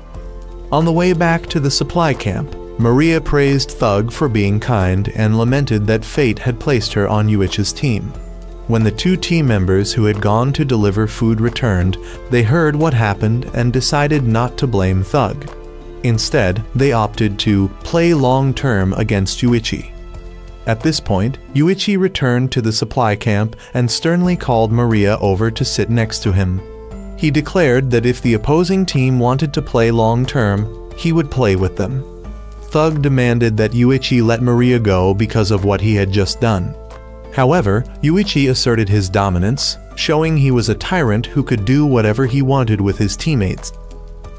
Speaker 1: On the way back to the supply camp, Maria praised Thug for being kind and lamented that fate had placed her on Yuichi's team. When the two team members who had gone to deliver food returned, they heard what happened and decided not to blame Thug. Instead, they opted to play long-term against Yuichi. At this point, Yuichi returned to the supply camp and sternly called Maria over to sit next to him. He declared that if the opposing team wanted to play long-term, he would play with them. Thug demanded that Yuichi let Maria go because of what he had just done. However, Yuichi asserted his dominance, showing he was a tyrant who could do whatever he wanted with his teammates.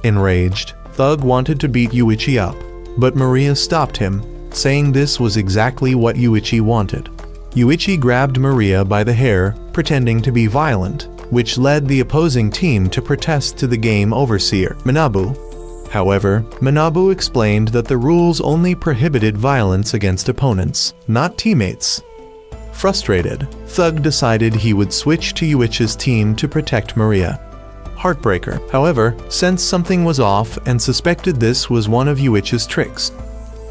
Speaker 1: Enraged, Thug wanted to beat Yuichi up, but Maria stopped him, saying this was exactly what Yuichi wanted. Yuichi grabbed Maria by the hair, pretending to be violent, which led the opposing team to protest to the game overseer, Manabu. However, Manabu explained that the rules only prohibited violence against opponents, not teammates. Frustrated, Thug decided he would switch to Yuichi's team to protect Maria. Heartbreaker, however, sensed something was off and suspected this was one of Yuichi's tricks.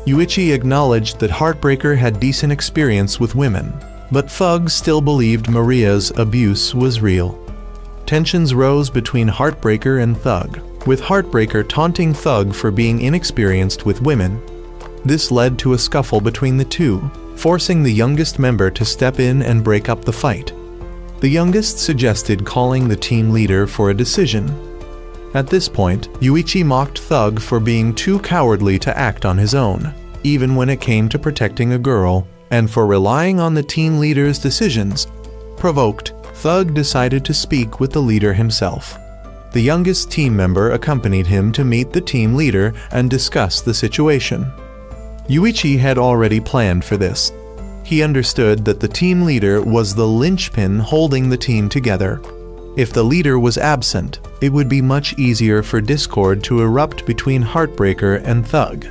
Speaker 1: Yuichi acknowledged that Heartbreaker had decent experience with women, but Thug still believed Maria's abuse was real. Tensions rose between Heartbreaker and Thug, with Heartbreaker taunting Thug for being inexperienced with women. This led to a scuffle between the two, forcing the youngest member to step in and break up the fight. The youngest suggested calling the team leader for a decision. At this point, Yuichi mocked Thug for being too cowardly to act on his own, even when it came to protecting a girl, and for relying on the team leader's decisions. Provoked, Thug decided to speak with the leader himself. The youngest team member accompanied him to meet the team leader and discuss the situation. Yuichi had already planned for this. He understood that the team leader was the linchpin holding the team together. If the leader was absent, it would be much easier for discord to erupt between Heartbreaker and Thug.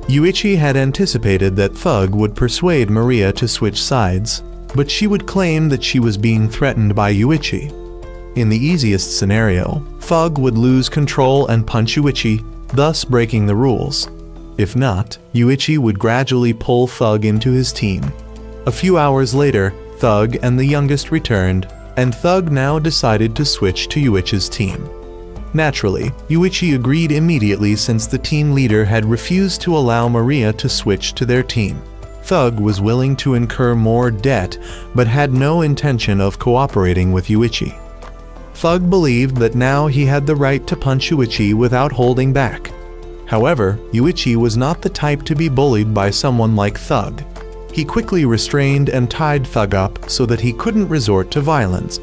Speaker 1: Yuichi had anticipated that Thug would persuade Maria to switch sides, but she would claim that she was being threatened by Yuichi. In the easiest scenario, Thug would lose control and punch Yuichi, thus breaking the rules. If not, Yuichi would gradually pull Thug into his team. A few hours later, Thug and the youngest returned, and Thug now decided to switch to Yuichi's team. Naturally, Yuichi agreed immediately since the team leader had refused to allow Maria to switch to their team. Thug was willing to incur more debt, but had no intention of cooperating with Yuichi. Thug believed that now he had the right to punch Yuichi without holding back. However, Yuichi was not the type to be bullied by someone like Thug. He quickly restrained and tied Thug up so that he couldn't resort to violence.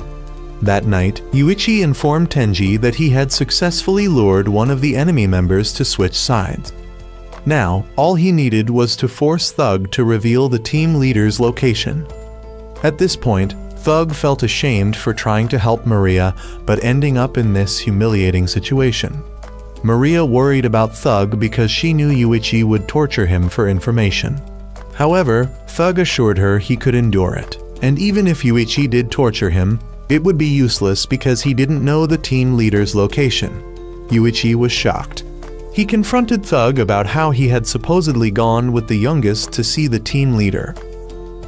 Speaker 1: That night, Yuichi informed Tenji that he had successfully lured one of the enemy members to switch sides. Now, all he needed was to force Thug to reveal the team leader's location. At this point, Thug felt ashamed for trying to help Maria, but ending up in this humiliating situation. Maria worried about Thug because she knew Yuichi would torture him for information. However, Thug assured her he could endure it, and even if Yuichi did torture him, it would be useless because he didn't know the team leader's location. Yuichi was shocked. He confronted Thug about how he had supposedly gone with the youngest to see the team leader.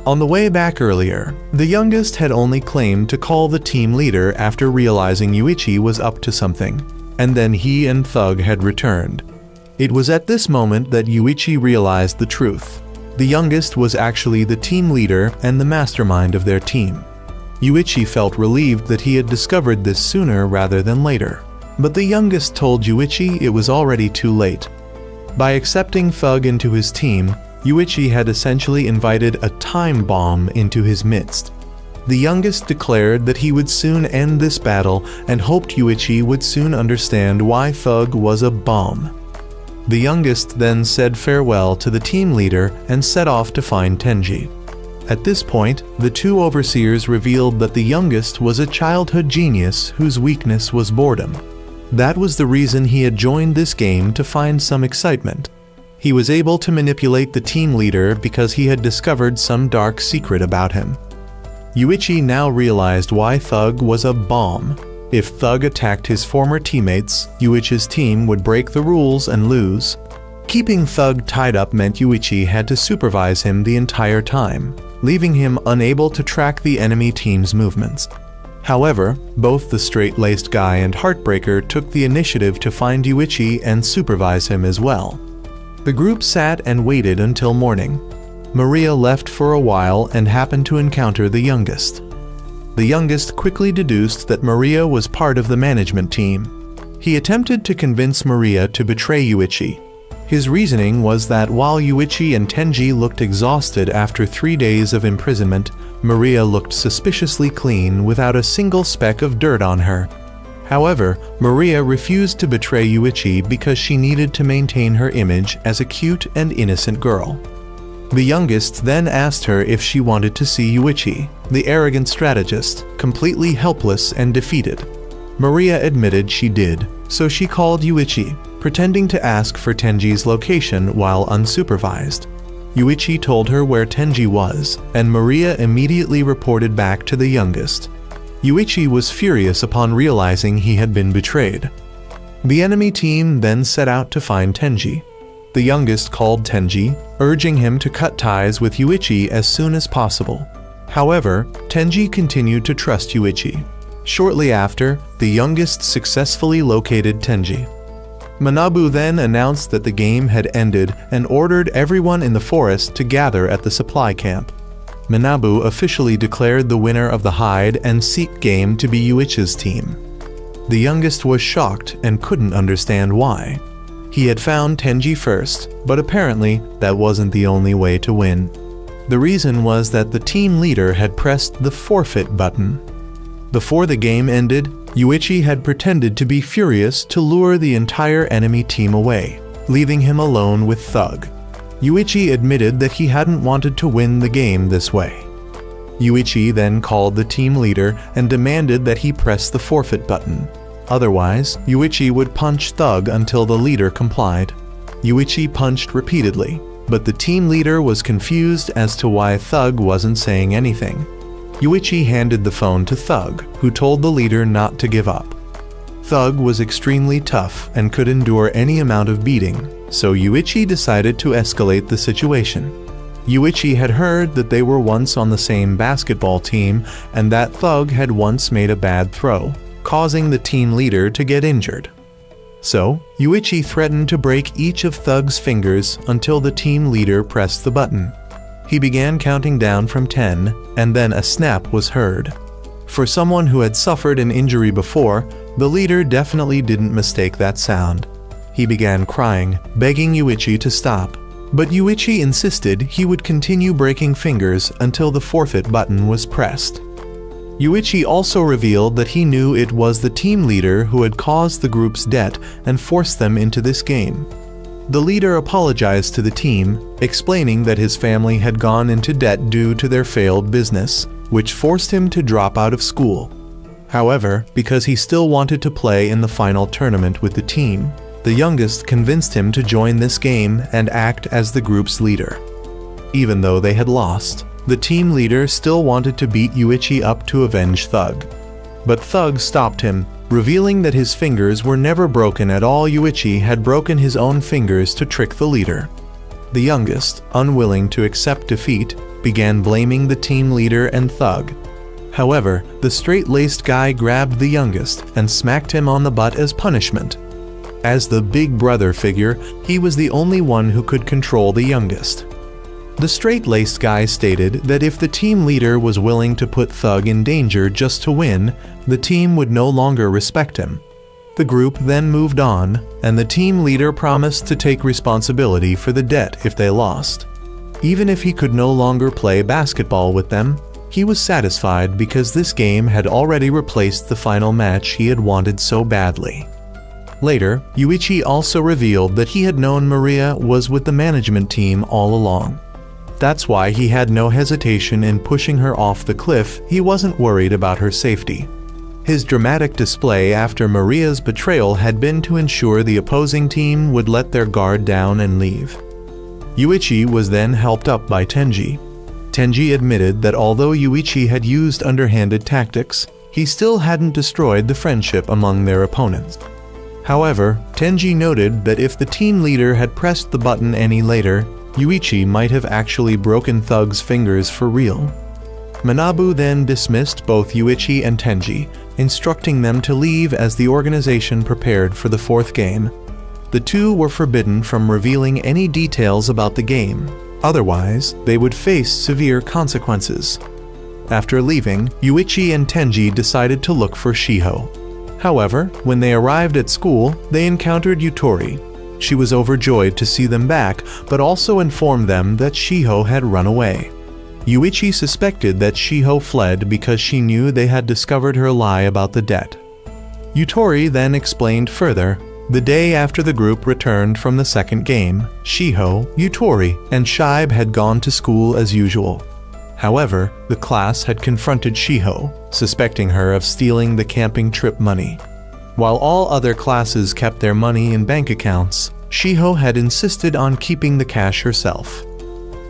Speaker 1: On the way back earlier, the youngest had only claimed to call the team leader after realizing Yuichi was up to something, and then he and Thug had returned. It was at this moment that Yuichi realized the truth. The youngest was actually the team leader and the mastermind of their team. Yuichi felt relieved that he had discovered this sooner rather than later, but the youngest told Yuichi it was already too late. By accepting Thug into his team, Yuichi had essentially invited a time bomb into his midst. the youngest declared that he would soon end this battle and hoped Yuichi would soon understand why Thug was a bomb. The youngest then said farewell to the team leader and set off to find Tenji. At this point, the two overseers revealed that the youngest was a childhood genius whose weakness was boredom. That was the reason he had joined this game, to find some excitement. He was able to manipulate the team leader because he had discovered some dark secret about him. Yuichi now realized why Thug was a bomb. If Thug attacked his former teammates, Yuichi's team would break the rules and lose. Keeping Thug tied up meant Yuichi had to supervise him the entire time, leaving him unable to track the enemy team's movements. However, both the straight-laced guy and Heartbreaker took the initiative to find Yuichi and supervise him as well. The group sat and waited until morning. Maria left for a while and happened to encounter the youngest. The youngest quickly deduced that Maria was part of the management team. He attempted to convince Maria to betray Yuichi. His reasoning was that while Yuichi and Tenji looked exhausted after 3 days of imprisonment, Maria looked suspiciously clean without a single speck of dirt on her. However, Maria refused to betray Yuichi because she needed to maintain her image as a cute and innocent girl. The youngest then asked her if she wanted to see Yuichi, the arrogant strategist, completely helpless and defeated. Maria admitted she did, so she called Yuichi, pretending to ask for Tenji's location while unsupervised. Yuichi told her where Tenji was, and Maria immediately reported back to the youngest. Yuichi was furious upon realizing he had been betrayed. The enemy team then set out to find Tenji. The youngest called Tenji, urging him to cut ties with Yuichi as soon as possible. However, Tenji continued to trust Yuichi. Shortly after, the youngest successfully located Tenji. Manabu then announced that the game had ended and ordered everyone in the forest to gather at the supply camp. Manabu officially declared the winner of the hide and seek game to be Yuichi's team. The youngest was shocked and couldn't understand why. He had found Tenji first, but apparently that wasn't the only way to win. The reason was that the team leader had pressed the forfeit button. Before the game ended, Yuichi had pretended to be furious to lure the entire enemy team away, leaving him alone with Thug. Yuichi admitted that he hadn't wanted to win the game this way. Yuichi then called the team leader and demanded that he press the forfeit button. Otherwise, Yuichi would punch Thug until the leader complied. Yuichi punched repeatedly, but the team leader was confused as to why Thug wasn't saying anything. Yuichi handed the phone to Thug, who told the leader not to give up. Thug was extremely tough and could endure any amount of beating, so Yuichi decided to escalate the situation. Yuichi had heard that they were once on the same basketball team and that Thug had once made a bad throw, causing the team leader to get injured. So, Yuichi threatened to break each of Thug's fingers until the team leader pressed the button. He began counting down from 10, and then a snap was heard. For someone who had suffered an injury before, the leader definitely didn't mistake that sound. He began crying, begging Yuichi to stop. But Yuichi insisted he would continue breaking fingers until the forfeit button was pressed. Yuichi also revealed that he knew it was the team leader who had caused the group's debt and forced them into this game. The leader apologized to the team, explaining that his family had gone into debt due to their failed business, which forced him to drop out of school. However, because he still wanted to play in the final tournament with the team, the youngest convinced him to join this game and act as the group's leader. Even though they had lost, the team leader still wanted to beat Yuichi up to avenge Thug. But Thug stopped him, revealing that his fingers were never broken at all. Yuichi had broken his own fingers to trick the leader. The youngest, unwilling to accept defeat, began blaming the team leader and Thug. However, the straight-laced guy grabbed the youngest and smacked him on the butt as punishment. As the big brother figure, he was the only one who could control the youngest. The straight-laced guy stated that if the team leader was willing to put Thug in danger just to win, the team would no longer respect him. The group then moved on, and the team leader promised to take responsibility for the debt if they lost. Even if he could no longer play basketball with them, he was satisfied because this game had already replaced the final match he had wanted so badly. Later, Yuichi also revealed that he had known Maria was with the management team all along. That's why he had no hesitation in pushing her off the cliff. He wasn't worried about her safety. His dramatic display after Maria's betrayal had been to ensure the opposing team would let their guard down and leave. Yuichi was then helped up by Tenji. Tenji admitted that although Yuichi had used underhanded tactics, he still hadn't destroyed the friendship among their opponents. However, Tenji noted that if the team leader had pressed the button any later, Yuichi might have actually broken Thug's fingers for real. Manabu then dismissed both Yuichi and Tenji, instructing them to leave as the organization prepared for the fourth game. The two were forbidden from revealing any details about the game, otherwise they would face severe consequences. After leaving, Yuichi and Tenji decided to look for Shiho. However, when they arrived at school, they encountered Yutori. She was overjoyed to see them back, but also informed them that Shiho had run away. Yuichi suspected that Shiho fled because she knew they had discovered her lie about the debt. Yutori then explained further. The day after the group returned from the second game, Shiho, Yutori, and Shibe had gone to school as usual. However, the class had confronted Shiho, suspecting her of stealing the camping trip money. While all other classes kept their money in bank accounts, Shiho had insisted on keeping the cash herself.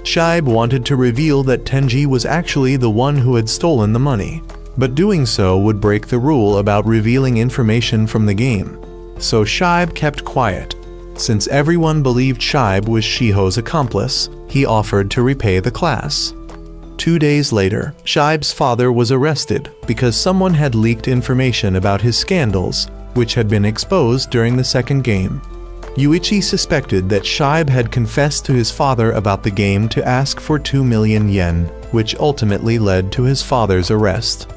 Speaker 1: Shibe wanted to reveal that Tenji was actually the one who had stolen the money, but doing so would break the rule about revealing information from the game. So Shibe kept quiet. Since everyone believed Shibe was Shiho's accomplice, he offered to repay the class. 2 days later, Shibe's father was arrested because someone had leaked information about his scandals, which had been exposed during the second game. Yuichi suspected that Shibe had confessed to his father about the game to ask for 2 million yen, which ultimately led to his father's arrest.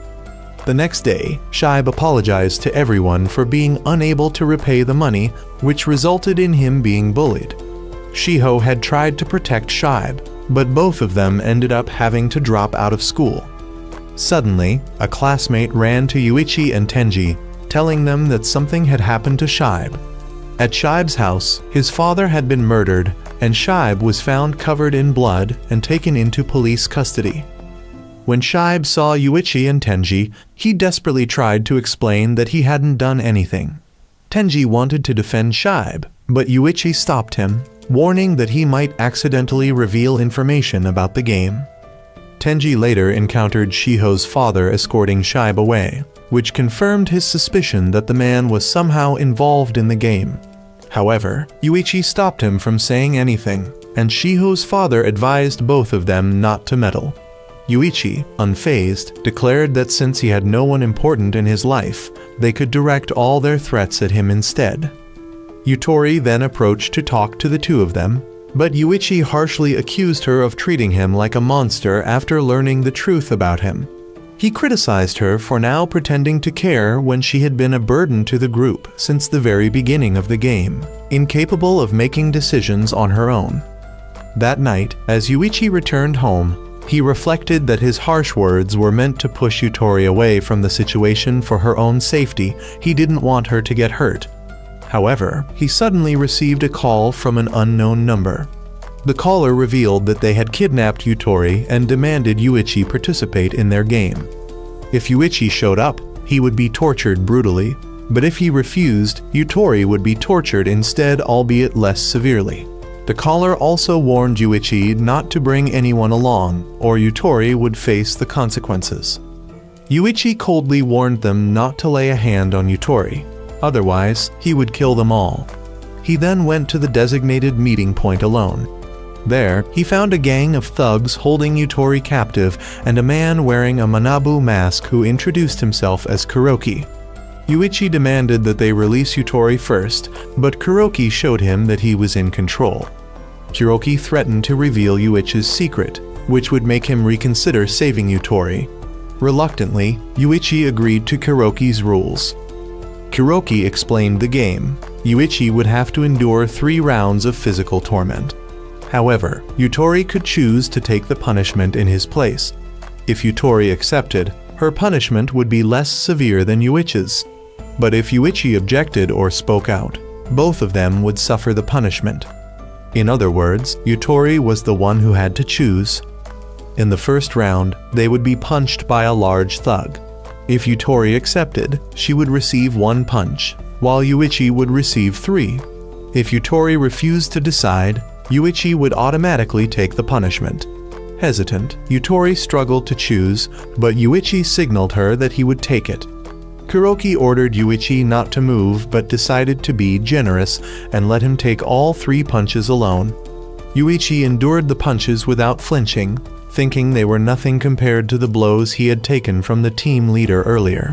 Speaker 1: The next day, Shibe apologized to everyone for being unable to repay the money, which resulted in him being bullied. Shiho had tried to protect Shibe, but both of them ended up having to drop out of school. Suddenly, a classmate ran to Yuichi and Tenji, telling them that something had happened to Shibe. At Shibe's house, his father had been murdered, and Shibe was found covered in blood and taken into police custody. When Shibe saw Yuichi and Tenji, he desperately tried to explain that he hadn't done anything. Tenji wanted to defend Shibe, but Yuichi stopped him, warning that he might accidentally reveal information about the game. Tenji later encountered Shiho's father escorting Shibe away, which confirmed his suspicion that the man was somehow involved in the game. However, Yuichi stopped him from saying anything, and Shiho's father advised both of them not to meddle. Yuichi, unfazed, declared that since he had no one important in his life, they could direct all their threats at him instead. Yutori then approached to talk to the two of them, but Yuichi harshly accused her of treating him like a monster after learning the truth about him. He criticized her for now pretending to care when she had been a burden to the group since the very beginning of the game, incapable of making decisions on her own. That night, as Yuichi returned home, he reflected that his harsh words were meant to push Yutori away from the situation for her own safety. He didn't want her to get hurt. However, he suddenly received a call from an unknown number. The caller revealed that they had kidnapped Yutori and demanded Yuichi participate in their game. If Yuichi showed up, he would be tortured brutally, but if he refused, Yutori would be tortured instead, albeit less severely. The caller also warned Yuichi not to bring anyone along, or Yutori would face the consequences. Yuichi coldly warned them not to lay a hand on Yutori, otherwise he would kill them all. He then went to the designated meeting point alone. There, he found a gang of thugs holding Yutori captive and a man wearing a Manabu mask who introduced himself as Kuroki. Yuichi demanded that they release Yutori first, but Kuroki showed him that he was in control. Kuroki threatened to reveal Yuichi's secret, which would make him reconsider saving Yutori. Reluctantly, Yuichi agreed to Kuroki's rules. Kuroki explained the game. Yuichi would have to endure 3 rounds of physical torment. However, Yutori could choose to take the punishment in his place. If Yutori accepted, her punishment would be less severe than Yuichi's. But if Yuichi objected or spoke out, both of them would suffer the punishment. In other words, Yutori was the one who had to choose. In the first round, they would be punched by a large thug. If Yutori accepted, she would receive 1 punch, while Yuichi would receive 3. If Yutori refused to decide, Yuichi would automatically take the punishment. Hesitant, Yutori struggled to choose, but Yuichi signaled her that he would take it. Kuroki ordered Yuichi not to move but decided to be generous and let him take all 3 punches alone. Yuichi endured the punches without flinching, thinking they were nothing compared to the blows he had taken from the team leader earlier.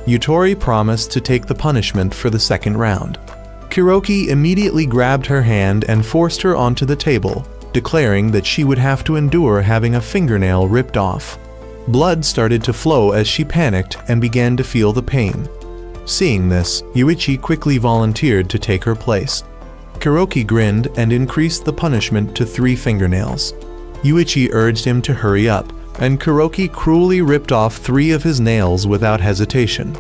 Speaker 1: Yutori promised to take the punishment for the second round. Kuroki immediately grabbed her hand and forced her onto the table, declaring that she would have to endure having a fingernail ripped off. Blood started to flow as she panicked and began to feel the pain. Seeing this, Yuichi quickly volunteered to take her place. Kuroki grinned and increased the punishment to 3 fingernails. Yuichi urged him to hurry up, and Kuroki cruelly ripped off 3 of his nails without hesitation.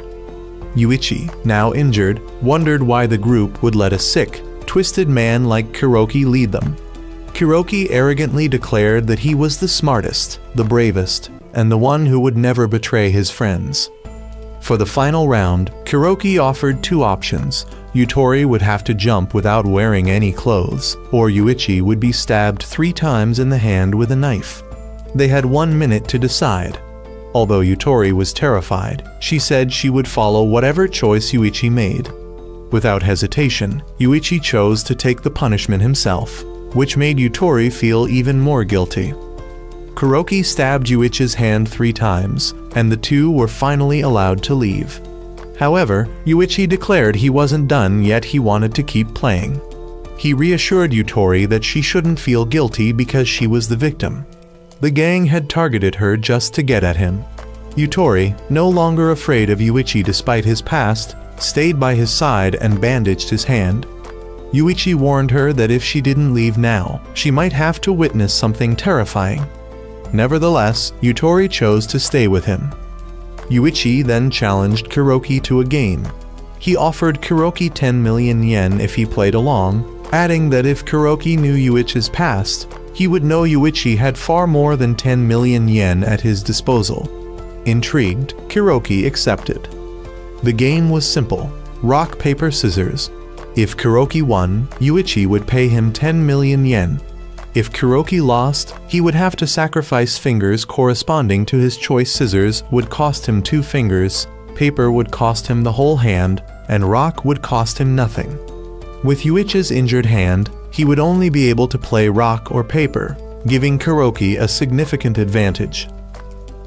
Speaker 1: Yuichi, now injured, wondered why the group would let a sick, twisted man like Kuroki lead them. Kuroki arrogantly declared that he was the smartest, the bravest, and the one who would never betray his friends. For the final round, Kuroki offered 2 options. Yutori would have to jump without wearing any clothes, or Yuichi would be stabbed 3 times in the hand with a knife. They had 1 minute to decide. Although Yutori was terrified, she said she would follow whatever choice Yuichi made. Without hesitation, Yuichi chose to take the punishment himself, which made Yutori feel even more guilty. Kuroki stabbed Yuichi's hand 3 times, and the 2 were finally allowed to leave. However, Yuichi declared he wasn't done yet. He wanted to keep playing. He reassured Yutori that she shouldn't feel guilty because she was the victim. The gang had targeted her just to get at him. Yutori, no longer afraid of Yuichi despite his past, stayed by his side and bandaged his hand. Yuichi warned her that if she didn't leave now, she might have to witness something terrifying. Nevertheless, Yutori chose to stay with him. Yuichi then challenged Kuroki to a game. He offered Kuroki 10 million yen if he played along, adding that if Kuroki knew Yuichi's past, he would know Yuichi had far more than 10 million yen at his disposal. Intrigued, Kuroki accepted. The game was simple: rock, paper, scissors. If Kuroki won, Yuichi would pay him 10 million yen. If Kuroki lost, he would have to sacrifice fingers corresponding to his choice. Scissors would cost him 2 fingers, paper would cost him the whole hand, and rock would cost him nothing. With Yuichi's injured hand, he would only be able to play rock or paper, giving Kuroki a significant advantage.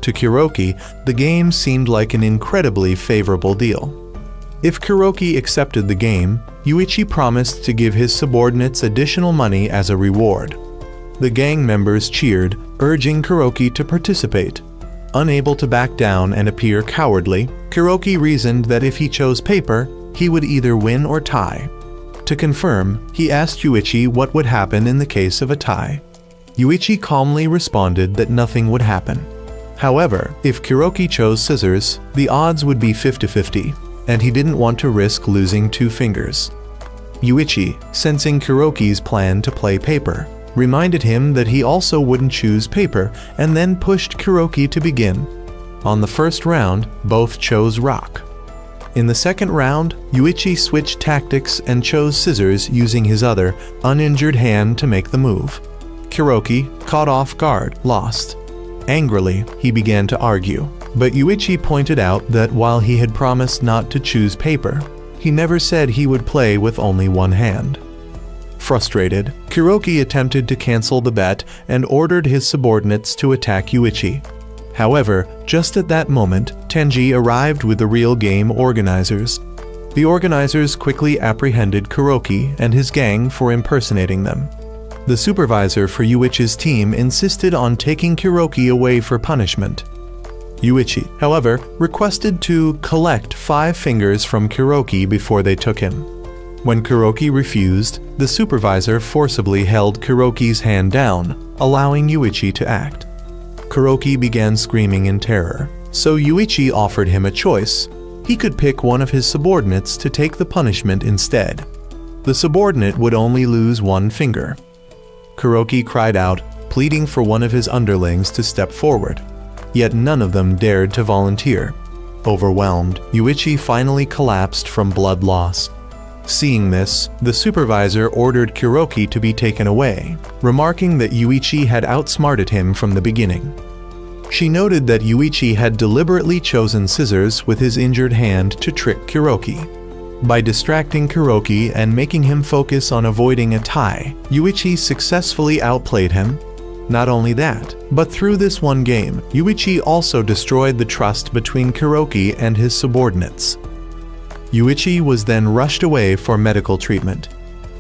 Speaker 1: To Kuroki, the game seemed like an incredibly favorable deal. If Kuroki accepted the game, Yuichi promised to give his subordinates additional money as a reward. The gang members cheered, urging Kuroki to participate. Unable to back down and appear cowardly, Kuroki reasoned that if he chose paper, he would either win or tie. To confirm, he asked Yuichi what would happen in the case of a tie. Yuichi calmly responded that nothing would happen. However, if Kuroki chose scissors, the odds would be 50-50, and he didn't want to risk losing 2 fingers. Yuichi, sensing Kuroki's plan to play paper, reminded him that he also wouldn't choose paper and then pushed Kuroki to begin. On the first round, both chose rock. In the second round, Yuichi switched tactics and chose scissors using his other, uninjured hand to make the move. Kuroki, caught off guard, lost. Angrily, he began to argue, but Yuichi pointed out that while he had promised not to choose paper, he never said he would play with only 1 hand. Frustrated, Kuroki attempted to cancel the bet and ordered his subordinates to attack Yuichi. However, just at that moment, Tenji arrived with the real game organizers. The organizers quickly apprehended Kuroki and his gang for impersonating them. The supervisor for Yuichi's team insisted on taking Kuroki away for punishment. Yuichi, however, requested to collect 5 fingers from Kuroki before they took him. When Kuroki refused, the supervisor forcibly held Kuroki's hand down, allowing Yuichi to act. Kuroki began screaming in terror. So Yuichi offered him a choice. He could pick one of his subordinates to take the punishment instead. The subordinate would only lose one finger. Kuroki cried out, pleading for one of his underlings to step forward. Yet none of them dared to volunteer. Overwhelmed, Yuichi finally collapsed from blood loss. Seeing this, the supervisor ordered Kuroki to be taken away, remarking that Yuichi had outsmarted him from the beginning. She noted that Yuichi had deliberately chosen scissors with his injured hand to trick Kuroki. By distracting Kuroki and making him focus on avoiding a tie, Yuichi successfully outplayed him. Not only that, but through this one game, Yuichi also destroyed the trust between Kuroki and his subordinates. Yuichi was then rushed away for medical treatment.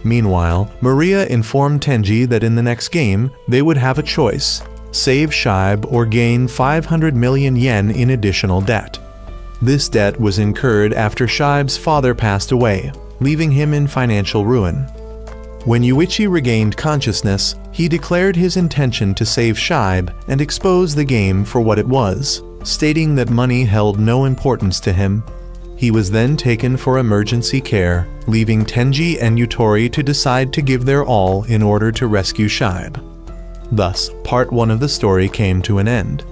Speaker 1: Meanwhile, Maria informed Tenji that in the next game, they would have a choice: save Shibe or gain 500 million yen in additional debt. This debt was incurred after Shibe's father passed away, leaving him in financial ruin. When Yuichi regained consciousness, he declared his intention to save Shibe and expose the game for what it was, stating that money held no importance to him. He was then taken for emergency care, leaving Tenji and Yutori to decide to give their all in order to rescue Shibe. Thus, part 1 of the story came to an end.